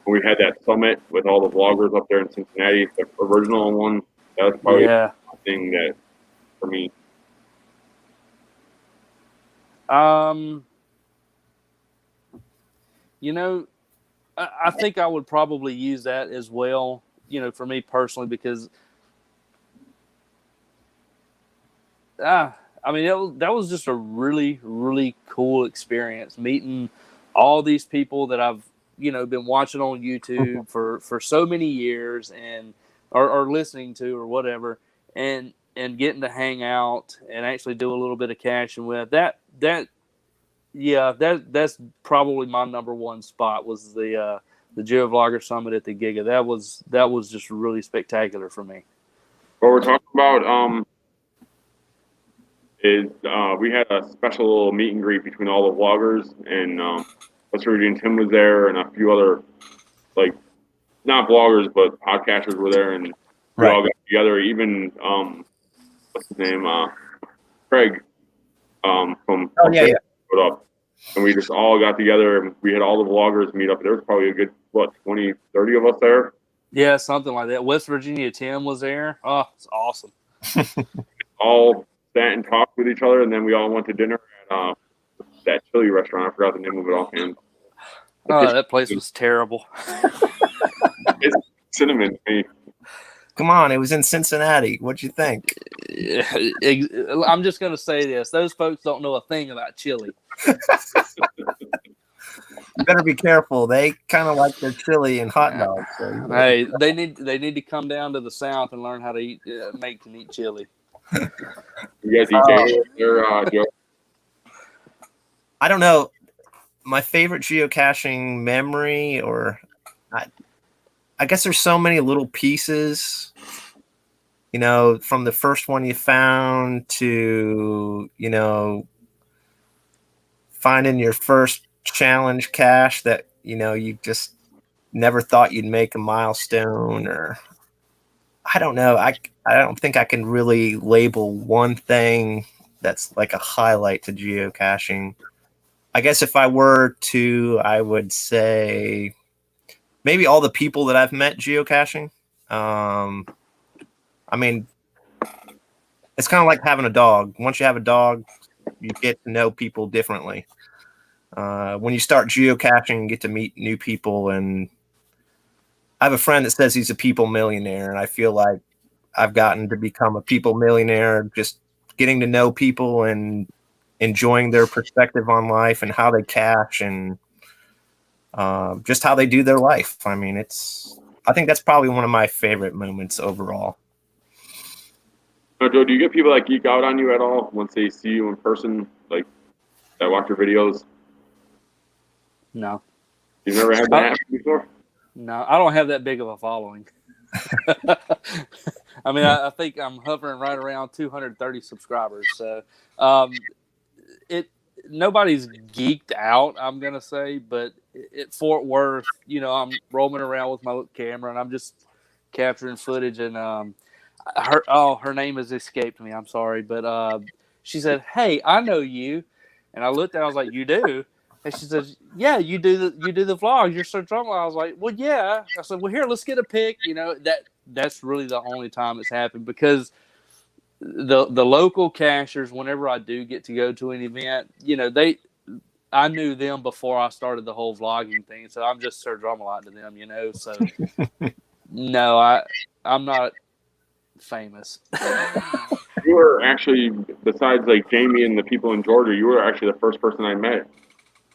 when we had that summit with all the vloggers up there in Cincinnati, the original one, that was probably the thing that, for me. I think I would probably use that as well, for me personally, because that was just a really, really cool experience, meeting all these people that I've, been watching on YouTube for so many years and or listening to or whatever, and getting to hang out and actually do a little bit of caching with that's probably my number one spot, was the GeoVlogger Summit at the Giga. That was just really spectacular for me. What we're talking about is we had a special little meet and greet between all the vloggers, and West Virginia Tim was there, and a few other, like, not vloggers but podcasters were there, and we all got together. Even what's his name, Craig from showed up, and we just all got together, and we had all the vloggers meet up. There was probably a good 20, 30 of us there. Yeah, something like that. West Virginia Tim was there. Oh, it's awesome. All sat and talked with each other, and then we all went to dinner at that chili restaurant. I forgot the name of it offhand. Oh, that place was terrible. It's cinnamon. Hey, Come on, it was in Cincinnati. What'd you think? I'm just going to say this. Those folks don't know a thing about chili. You better be careful. They kind of like their chili and hot dogs. So Hey, they need to come down to the South and learn how to eat, make and eat chili. you guys eat there, Joe? I don't know. My favorite geocaching memory, or I guess there's so many little pieces, you know, from the first one you found to, you know, finding your first challenge cache that, you know, you just never thought you'd make a milestone, or I don't know. I don't think I can really label one thing that's like a highlight to geocaching. I guess if I were to, I would say maybe all the people that I've met geocaching. I mean, it's kind of like having a dog. Once you have a dog, you get to know people differently. When you start geocaching, you get to meet new people. And I have a friend that says he's a people millionaire, and I feel like I've gotten to become a people millionaire, just getting to know people and enjoying their perspective on life and how they cache and just how they do their life. I mean, I think that's probably one of my favorite moments overall. Joe, do you get people that geek out on you at all once they see you in person, like that watch your videos? No. You've never had that happen before? No, I don't have that big of a following. I mean, I think I'm hovering right around 230 subscribers. So, nobody's geeked out, I'm gonna say, but at Fort Worth, you know, I'm roaming around with my little camera and I'm just capturing footage. And her name has escaped me. I'm sorry, but she said, "Hey, I know you," and I looked at her, I was like, "You do?" And she says, "Yeah, you do the vlogs. You're Sirdrumalot." I was like, "Well, yeah." I said, "Well, here, let's get a pic." You know, that's really the only time it's happened, because the local cachers, whenever I do get to go to an event, you know, I knew them before I started the whole vlogging thing, so I'm just Sirdrumalot to them, you know. So no, I'm not famous. You were actually, besides like Jamie and the people in Georgia, you were actually the first person I met.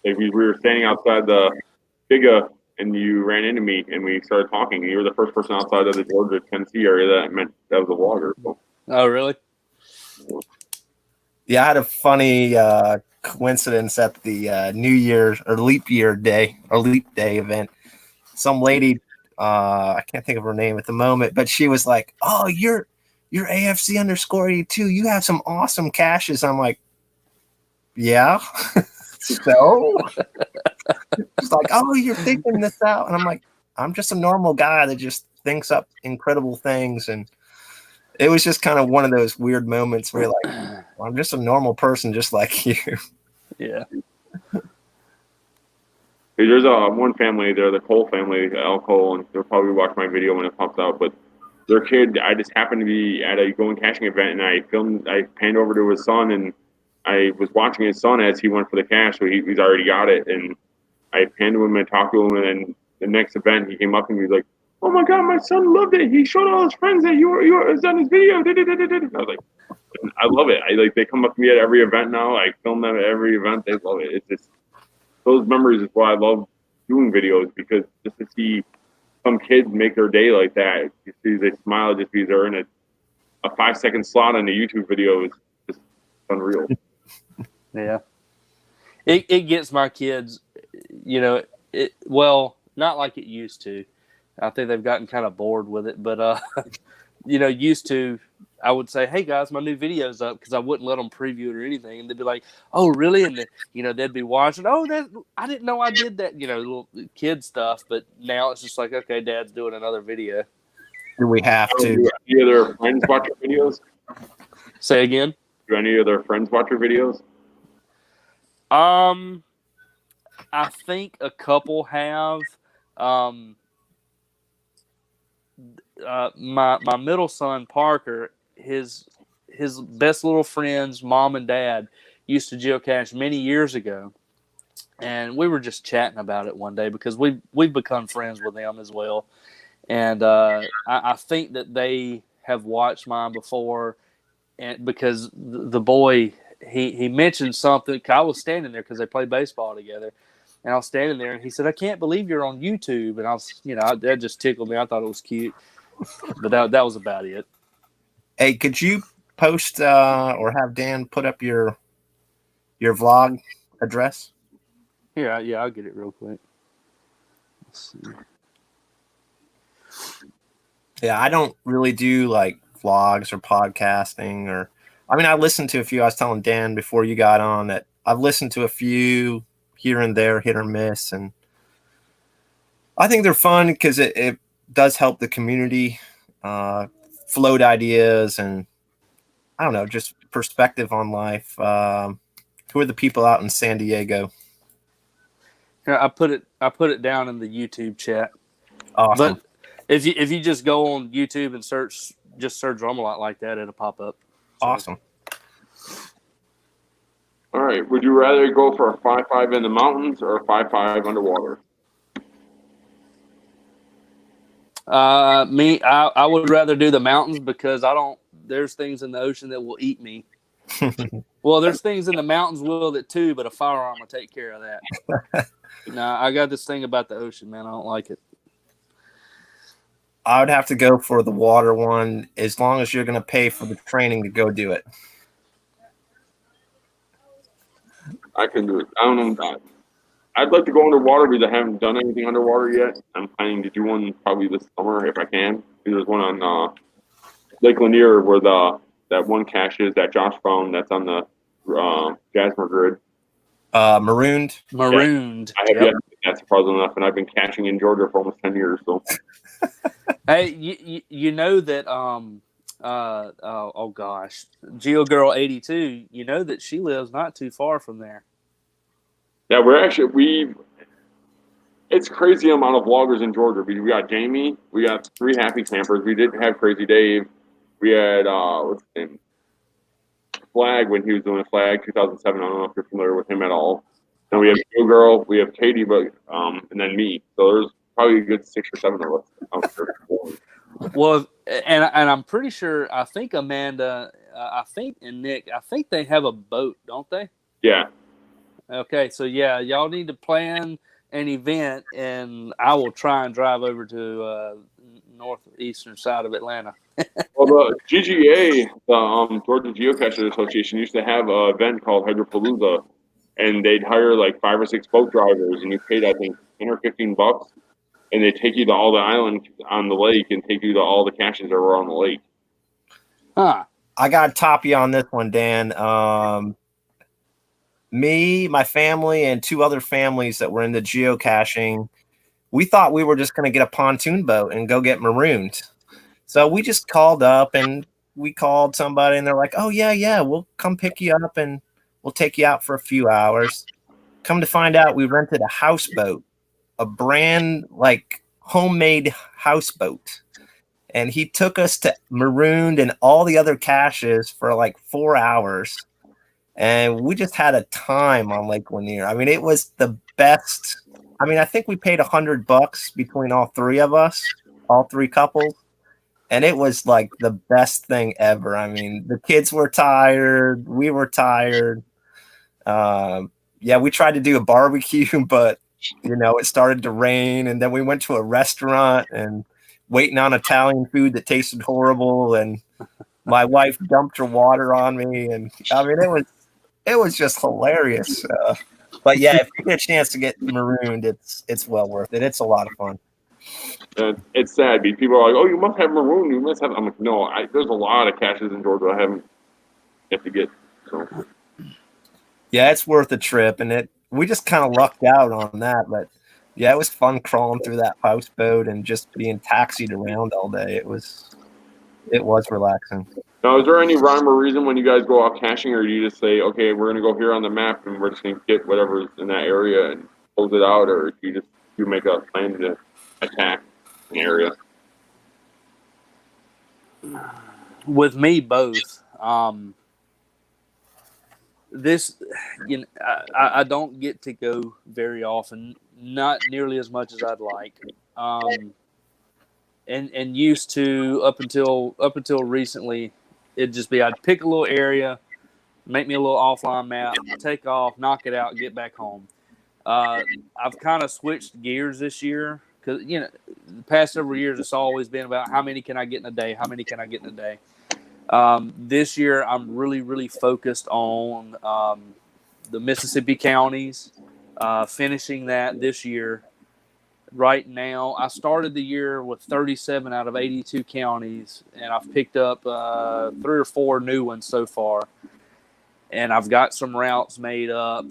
Like we were standing outside the Biga, and you ran into me, and we started talking. And you were the first person outside of the Georgia, Tennessee area that I met that was a vlogger. So. Oh, really? Yeah, I had a funny coincidence at the New Year or leap day event. Some lady, I can't think of her name at the moment, but she was like, "Oh, you're AFC_82. You have some awesome caches." I'm like, "Yeah." So she's like, "Oh, you're thinking this out," and I'm like, "I'm just a normal guy that just thinks up incredible things." And it was just kind of one of those weird moments where you're like, well, I'm just a normal person just like you. Yeah. There's one family there, the Cole family, Al Cole, and they'll probably watch my video when it pops out. But their kid, I just happened to be at a going caching event, and I panned over to his son, and I was watching his son as he went for the cache, so he's already got it. And I panned to him and talked to him, and then the next event, he came up and he was like, "Oh my God, my son loved it. He showed all his friends that you were on his video." I was like, I love it. They come up to me at every event now. I film them at every event. They love it. It's just those memories is why I love doing videos, because just to see some kids make their day like that, you see they smile just because they're in a 5-second slot on a YouTube video is just unreal. Yeah. It gets my kids, you know, well, not like it used to. I think they've gotten kind of bored with it, but you know, used to, I would say, "Hey guys, my new video's up," because I wouldn't let them preview it or anything, and they'd be like, "Oh, really?" And you know, they'd be watching. "Oh, I didn't know I did that," you know, little kid stuff. But now it's just like, okay, Dad's doing another video. Do we have to? Do any other friends watch your videos? Say again. Do any other friends watch your videos? I think a couple have. My middle son Parker, his best little friend's mom and dad used to geocache many years ago, and we were just chatting about it one day because we've become friends with them as well. And I think that they have watched mine before, and because the boy he mentioned something. I was standing there because they play baseball together, and I was standing there, and he said, "I can't believe you're on YouTube." And I was, that just tickled me. I thought it was cute, but that was about it. Hey, could you post or have Dan put up your vlog address? Here, I'll get it real quick. Let's see. Yeah, I don't really do like vlogs or podcasting or. I mean, I listened to a few. I was telling Dan before you got on that I've listened to a few here and there, hit or miss, and I think they're fun because it does help the community float ideas and I don't know, just perspective on life. Who are the people out in San Diego? Here, I put it down in the YouTube chat. Awesome. But if you just go on YouTube and search Sirdrumalot like that, it'll pop up. So. Awesome. All right. Would you rather go for a 5.5 in the mountains or a 5.5 underwater? I would rather do the mountains because there's things in the ocean that will eat me. Well, there's things in the mountains will that too, but a firearm will take care of that. Nah, I got this thing about the ocean, man. I don't like it. I would have to go for the water one as long as you're going to pay for the training to go do it. I can do it. I don't know. I'd like to go underwater because I haven't done anything underwater yet. I'm planning to do one probably this summer if I can. There's one on Lake Lanier where that one cache is that Josh found that's on the Jasper grid. Marooned. Yeah, I have yet. That's surprising enough, and I've been caching in Georgia for almost 10 years. So, hey, you know that oh gosh, Geo Girl 82. You know that she lives not too far from there. yeah, it's crazy amount of vloggers in Georgia. We got Jamie, we got 3 happy campers. We didn't have Crazy Dave. We had what's his name? Flag when he was doing a Flag 2007. I don't know if you're familiar with him at all. Then we have Joe Girl, we have Katie, and then me. So there's probably a good 6 or 7 of us. I'm sure. Well, and I'm pretty sure. I think Amanda, I think and Nick, I think they have a boat, don't they? Yeah. Okay, so yeah, y'all need to plan an event, and I will try and drive over to northeastern side of Atlanta. Well, the GGA, the Georgia Geocaching Association, used to have an event called Hydropalooza, and they'd hire like 5 or 6 boat drivers, and you paid I think $10 or $15, and they take you to all the islands on the lake and take you to all the caches that were on the lake. Huh. I got to top you on this one, Dan. Me, my family, and 2 other families that were into geocaching, we thought we were just going to get a pontoon boat and go get marooned. So we just called up and we called somebody and they're like, oh, yeah, we'll come pick you up and we'll take you out for a few hours. Come to find out, we rented a houseboat, a brand like homemade houseboat. And he took us to Marooned and all the other caches for like 4 hours. And we just had a time on Lake Lanier. I mean, it was the best. I mean, I think we paid $100 between all 3 of us, all 3 couples. And it was like the best thing ever. I mean, the kids were tired. We were tired. Yeah, we tried to do a barbecue, but, it started to rain. And then we went to a restaurant and waiting on Italian food that tasted horrible. And my wife dumped her water on me. And I mean, it was just hilarious. But yeah, if you get a chance to get marooned, it's well worth it. It's a lot of fun. It's sad because people are like, "Oh, you must have maroon. You must have." I'm like, "No, there's a lot of caches in Georgia I haven't yet to get." So yeah, it's worth a trip, and we just kind of lucked out on that. But yeah, it was fun crawling through that houseboat and just being taxied around all day. It was relaxing. now, is there any rhyme or reason when you guys go out caching, or do you just say, "Okay, we're gonna go here on the map, and we're just gonna get whatever's in that area and close it out," or do you make a plan to attack an area? With me, both. this, I don't get to go very often, not nearly as much as I'd like. And used to up until recently, it'd just be I'd pick a little area, make me a little offline map, take off, knock it out, get back home. I've kind of switched gears this year because the past several years it's always been about how many can I get in a day, how many can I get in a day. This year I'm really focused on the Mississippi counties, finishing that this year. Right now, I started the year with 37 out of 82 counties, and I've picked up 3 or 4 new ones so far. And I've got some routes made up.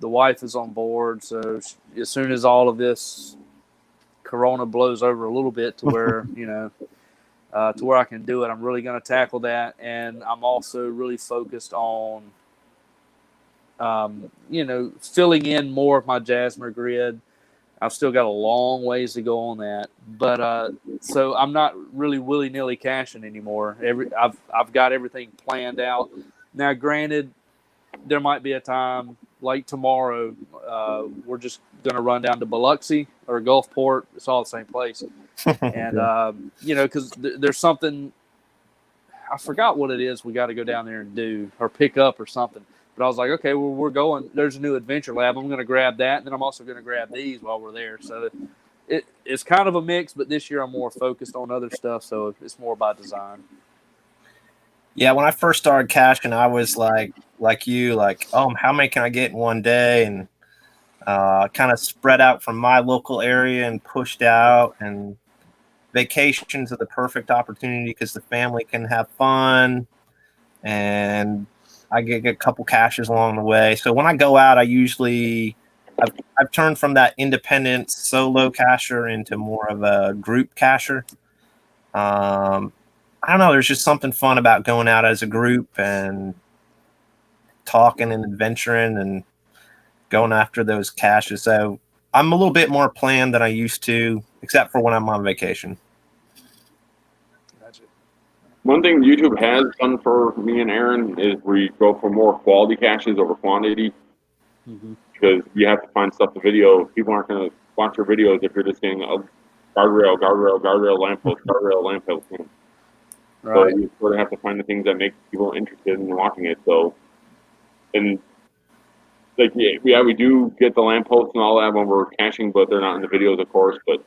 The wife is on board, so as soon as all of this Corona blows over a little bit to where to where I can do it, I'm really going to tackle that. And I'm also really focused on filling in more of my Jasmer grid. I've still got a long ways to go on that, but so I'm not really willy-nilly caching anymore. I've got everything planned out. Now, granted, there might be a time like tomorrow. We're just going to run down to Biloxi or Gulfport. It's all the same place, and because there's something I forgot what it is. We got to go down there and do or pick up or something. But I was like, okay, well, we're going. There's a new adventure lab. I'm going to grab that, and then I'm also going to grab these while we're there. So it's kind of a mix, but this year I'm more focused on other stuff, so it's more by design. Yeah, when I first started caching, I was like you, oh, how many can I get in one day? And kind of spread out from my local area and pushed out. And vacations are the perfect opportunity because the family can have fun, and I get a couple caches along the way. So when I go out, I've turned from that independent solo cacher into more of a group cacher. I don't know. There's just something fun about going out as a group and talking and adventuring and going after those caches. So I'm a little bit more planned than I used to, except for when I'm on vacation. One thing YouTube has done for me and Aaron is we go for more quality caches over quantity, because you have to find stuff to video. People aren't going to watch your videos if you're just saying guardrail, lamppost, guardrail, lamppost. Right. So you sort of have to find the things that make people interested in watching it. So, and we do get the lampposts and all that when we're caching, but they're not in the videos, of course. But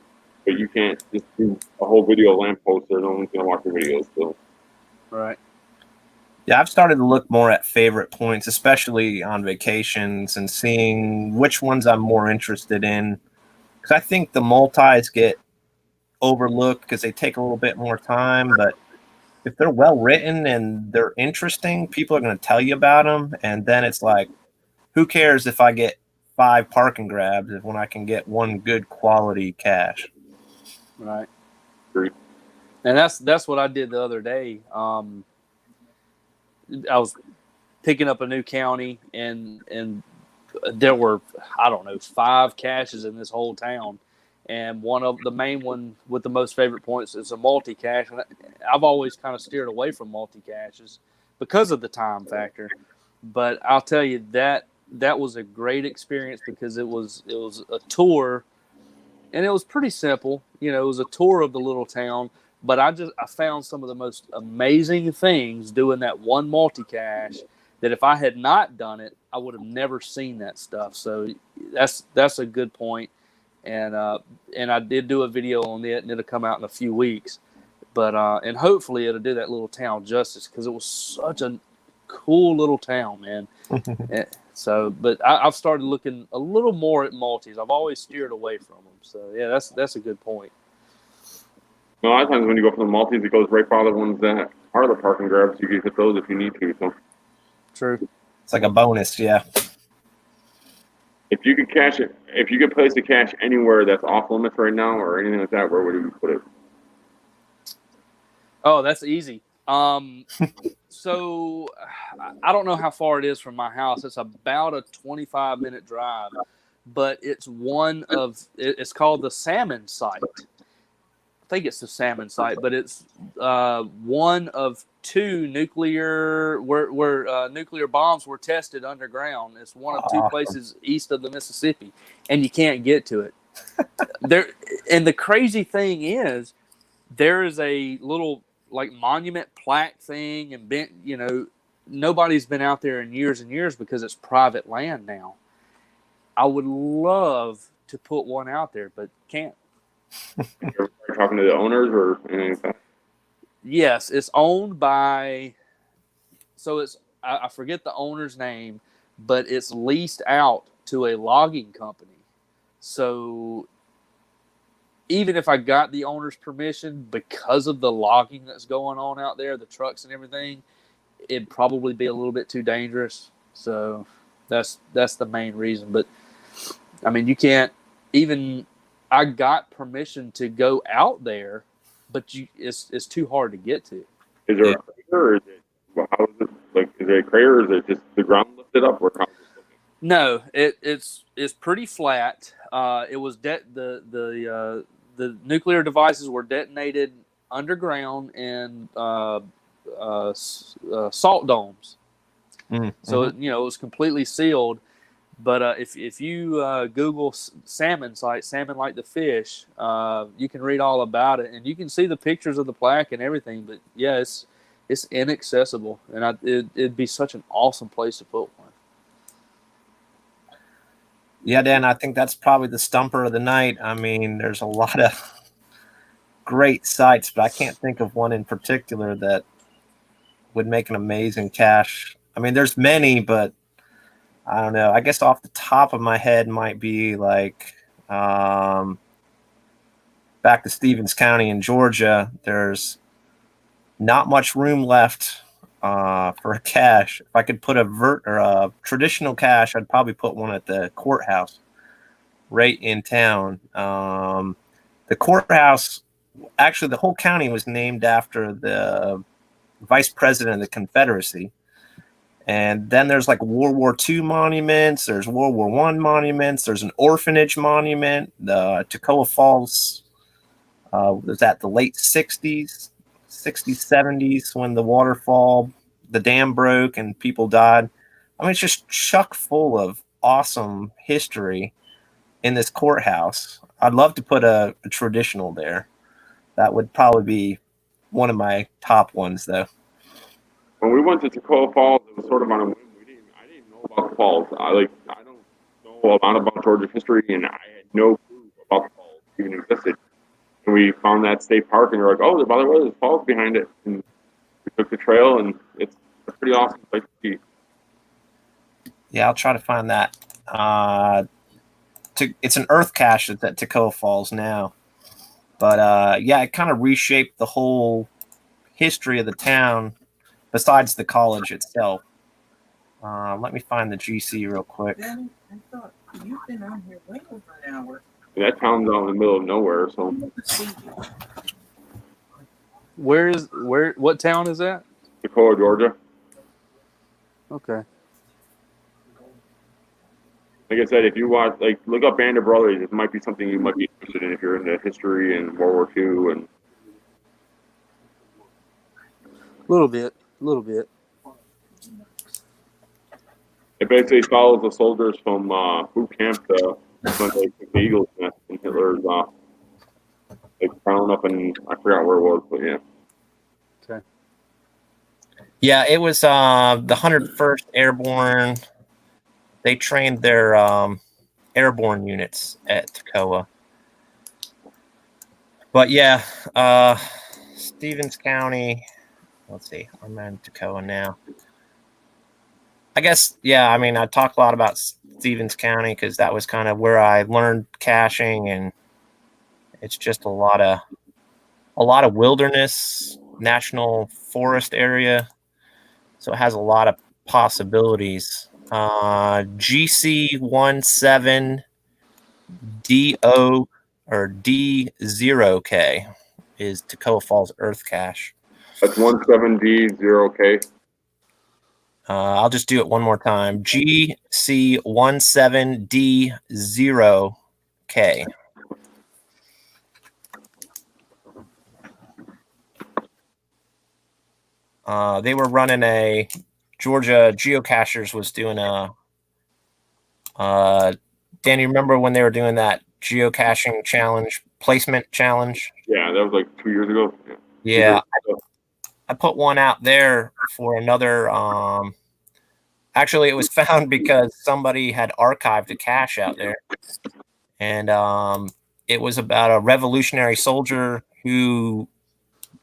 you can't just do a whole video of lampposts, or no one's going to watch your videos. So. Right. Yeah, I've started to look more at favorite points, especially on vacations, and seeing which ones I'm more interested in. Because I think the multis get overlooked because they take a little bit more time. But if they're well written and they're interesting, people are going to tell you about them. And then it's like, who cares if I get 5 parking grabs when I can get one good quality cache? Right. And that's what I did the other day. I was picking up a new county, and there were, I don't know, 5 caches in this whole town. And one of the main one with the most favorite points is a multi-cache. And I've always kind of steered away from multi-caches because of the time factor. But I'll tell you that was a great experience because it was a tour, and it was pretty simple. It was a tour of the little town. But I found some of the most amazing things doing that one multi-cache that if I had not done it, I would have never seen that stuff. So that's a good point. And I did do a video on it, and it'll come out in a few weeks. But and hopefully it'll do that little town justice because it was such a cool little town, man. But I've started looking a little more at multis. I've always steered away from them. So yeah, that's a good point. A lot of times when you go for the multis, it goes right by the ones that are the parking grabs. You can hit those if you need to. So true. It's like a bonus, yeah. If you could cache it, if you could place a cache anywhere that's off limits right now or anything like that, where would you put it? Oh, that's easy. So I don't know how far it is from my house. It's about a 25-minute drive, but it's called the Salmon Site. think it's the salmon site, but it's one of two nuclear where nuclear bombs were tested underground. It's one of two Awesome. places east of the Mississippi, and you can't get to it. There, and the crazy thing is, there is a little like monument plaque thing, and nobody's been out there in years and years because it's private land now. I would love to put one out there, but can't. You're talking to the owners or anything like that? Yes, it's owned by. So it's I forget the owner's name, but it's leased out to a logging company. So even if I got the owner's permission, because of the logging that's going on out there, the trucks and everything, it'd probably be a little bit too dangerous. So that's the main reason. But I mean, you can't even. I got permission to go out there, but it's too hard to get to. Is there a crater, or is it? Well, how is it? Like, is it a crater, or is it just the ground lifted up, or how is it looking? No, it's pretty flat. It was the nuclear devices were detonated underground in salt domes. Mm-hmm. So it was completely sealed. But if you Google salmon site, salmon like the fish, you can read all about it, and you can see the pictures of the plaque and everything. But yeah, it's inaccessible, and it'd be such an awesome place to put one. Yeah, Dan, I think that's probably the stumper of the night. I mean, there's a lot of great sites, but I can't think of one in particular that would make an amazing cache. I mean, there's many, but I don't know. I guess off the top of my head might be like back to Stevens County in Georgia. There's not much room left for a cache. If I could put a traditional cache, I'd probably put one at the courthouse right in town. The courthouse, actually, the whole county was named after the vice president of the Confederacy. And then there's like World War II monuments. There's World War I monuments. There's an orphanage monument. The Toccoa Falls was at the late 60s, 70s when the waterfall, the dam broke and people died. I mean, it's just chock full of awesome history in this courthouse. I'd love to put a traditional there. That would probably be one of my top ones, though. When we went to Toccoa Falls, it was sort of on a whim. I didn't know about the falls. I don't know a lot about Georgia history, and I had no clue about the falls even existed. And we found that state park, and we were like, oh, by the way, there's falls behind it. And we took the trail, and it's a pretty awesome place to see. Yeah, I'll try to find that. It's an earth cache that's at Toccoa Falls now. But yeah, it kind of reshaped the whole history of the town besides the college itself. Let me find the GC real quick. Danny, I thought you've been on here way over an hour. That town's out in the middle of nowhere, so. What town is that? Toccoa, Georgia. Okay. Like I said, if you watch, look up Band of Brothers, it might be something you might be interested in if you're into history and World War II. And A little bit. it basically follows the soldiers from boot camp to when they took the Eagles nest and Hitler's crown up in, I forgot where it was, but yeah. Okay. Yeah, it was the 101st Airborne. They trained their airborne units at Toccoa. But yeah, Stevens County. Let's see. I'm in Toccoa now. I guess, yeah, I mean, I talk a lot about Stevens County because that was kind of where I learned caching, and it's just a lot of wilderness, national forest area. So it has a lot of possibilities. GC17DO or D0K is Toccoa Falls Earth Cache. That's 17D0K. I'll just do it one more time. GC17D0K. They were running a Georgia Geocachers was doing a. Dan, you remember when they were doing that geocaching challenge, placement challenge? Yeah, that was like 2 years ago. Yeah, I put one out there for another. Actually, it was found because somebody had archived a cache out there, and it was about a Revolutionary soldier who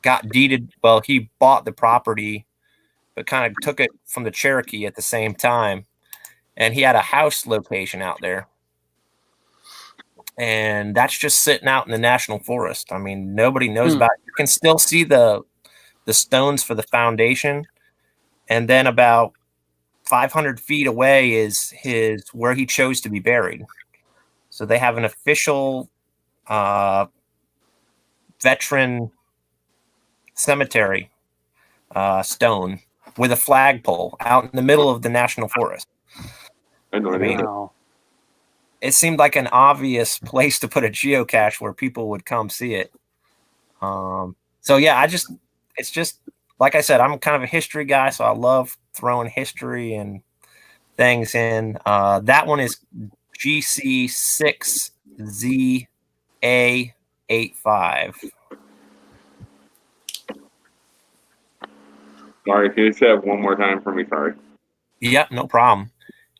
got deeded. Well, he bought the property, but kind of took it from the Cherokee at the same time, and he had a house location out there, and that's just sitting out in the national forest. I mean, nobody knows about it. You can still see the stones for the foundation, and then about 500 feet away is his where he chose to be buried. So they have an official veteran cemetery stone with a flagpole out in the middle of the national forest. I know. I mean, Wow. it seemed like an obvious place to put a geocache where people would come see it. So yeah, it's just like I said, I'm kind of a history guy, so I love throwing history and things in. That one is GC6ZA85. Sorry, can you say that one more time for me? Sorry. Yep, no problem.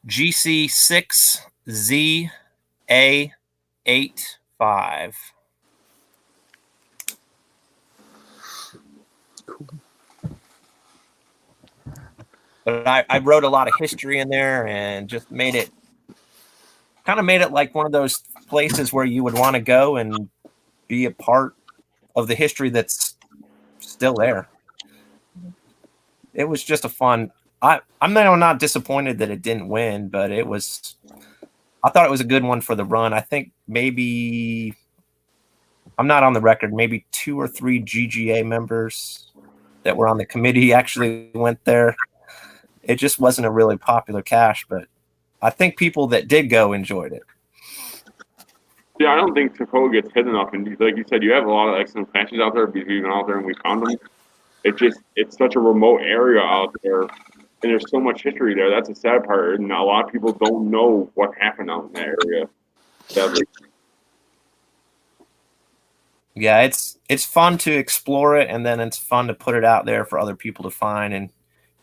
GC6ZA85. But I wrote a lot of history in there and just made it like one of those places where you would want to go and be a part of the history that's still there. It was just a fun. I'm not disappointed that it didn't win, but I thought it was a good one for the run. I think maybe I'm not on the record. Maybe 2 or 3 GGA members that were on the committee actually went there. It just wasn't a really popular cache, but I think people that did go enjoyed it. Yeah, I don't think Tacoma gets hit enough. And like you said, you have a lot of excellent caches out there because we've been out there and we found them. It's such a remote area out there, and there's so much history there. That's the sad part, and a lot of people don't know what happened out in that area. Sadly. Yeah, it's fun to explore it, and then it's fun to put it out there for other people to find. And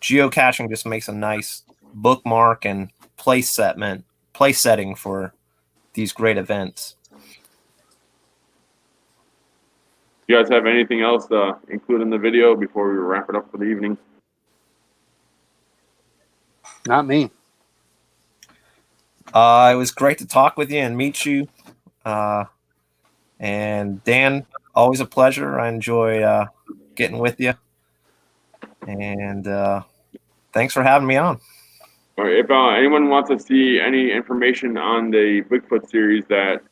geocaching just makes a nice bookmark and place setting for these great events. You guys have anything else to include in the video before we wrap it up for the evening? Not me. It was great to talk with you and meet you. And Dan, always a pleasure. I enjoy getting with you. And thanks for having me on. All right, if anyone wants to see any information on the Bigfoot series that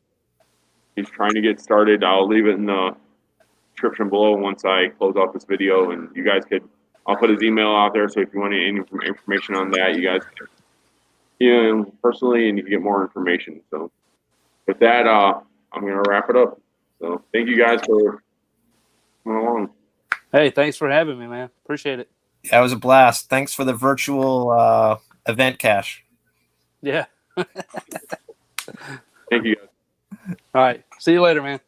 he's trying to get started, I'll leave it in the description below once I close out this video, and you guys I'll put his email out there, so if you want any information on that, you guys can him personally and you can get more information. So with that, I'm going to wrap it up. So thank you guys for coming along. Hey, thanks for having me, man. Appreciate it. That was a blast. Thanks for the virtual event cache. Yeah. Thank you guys. All right. See you later, man.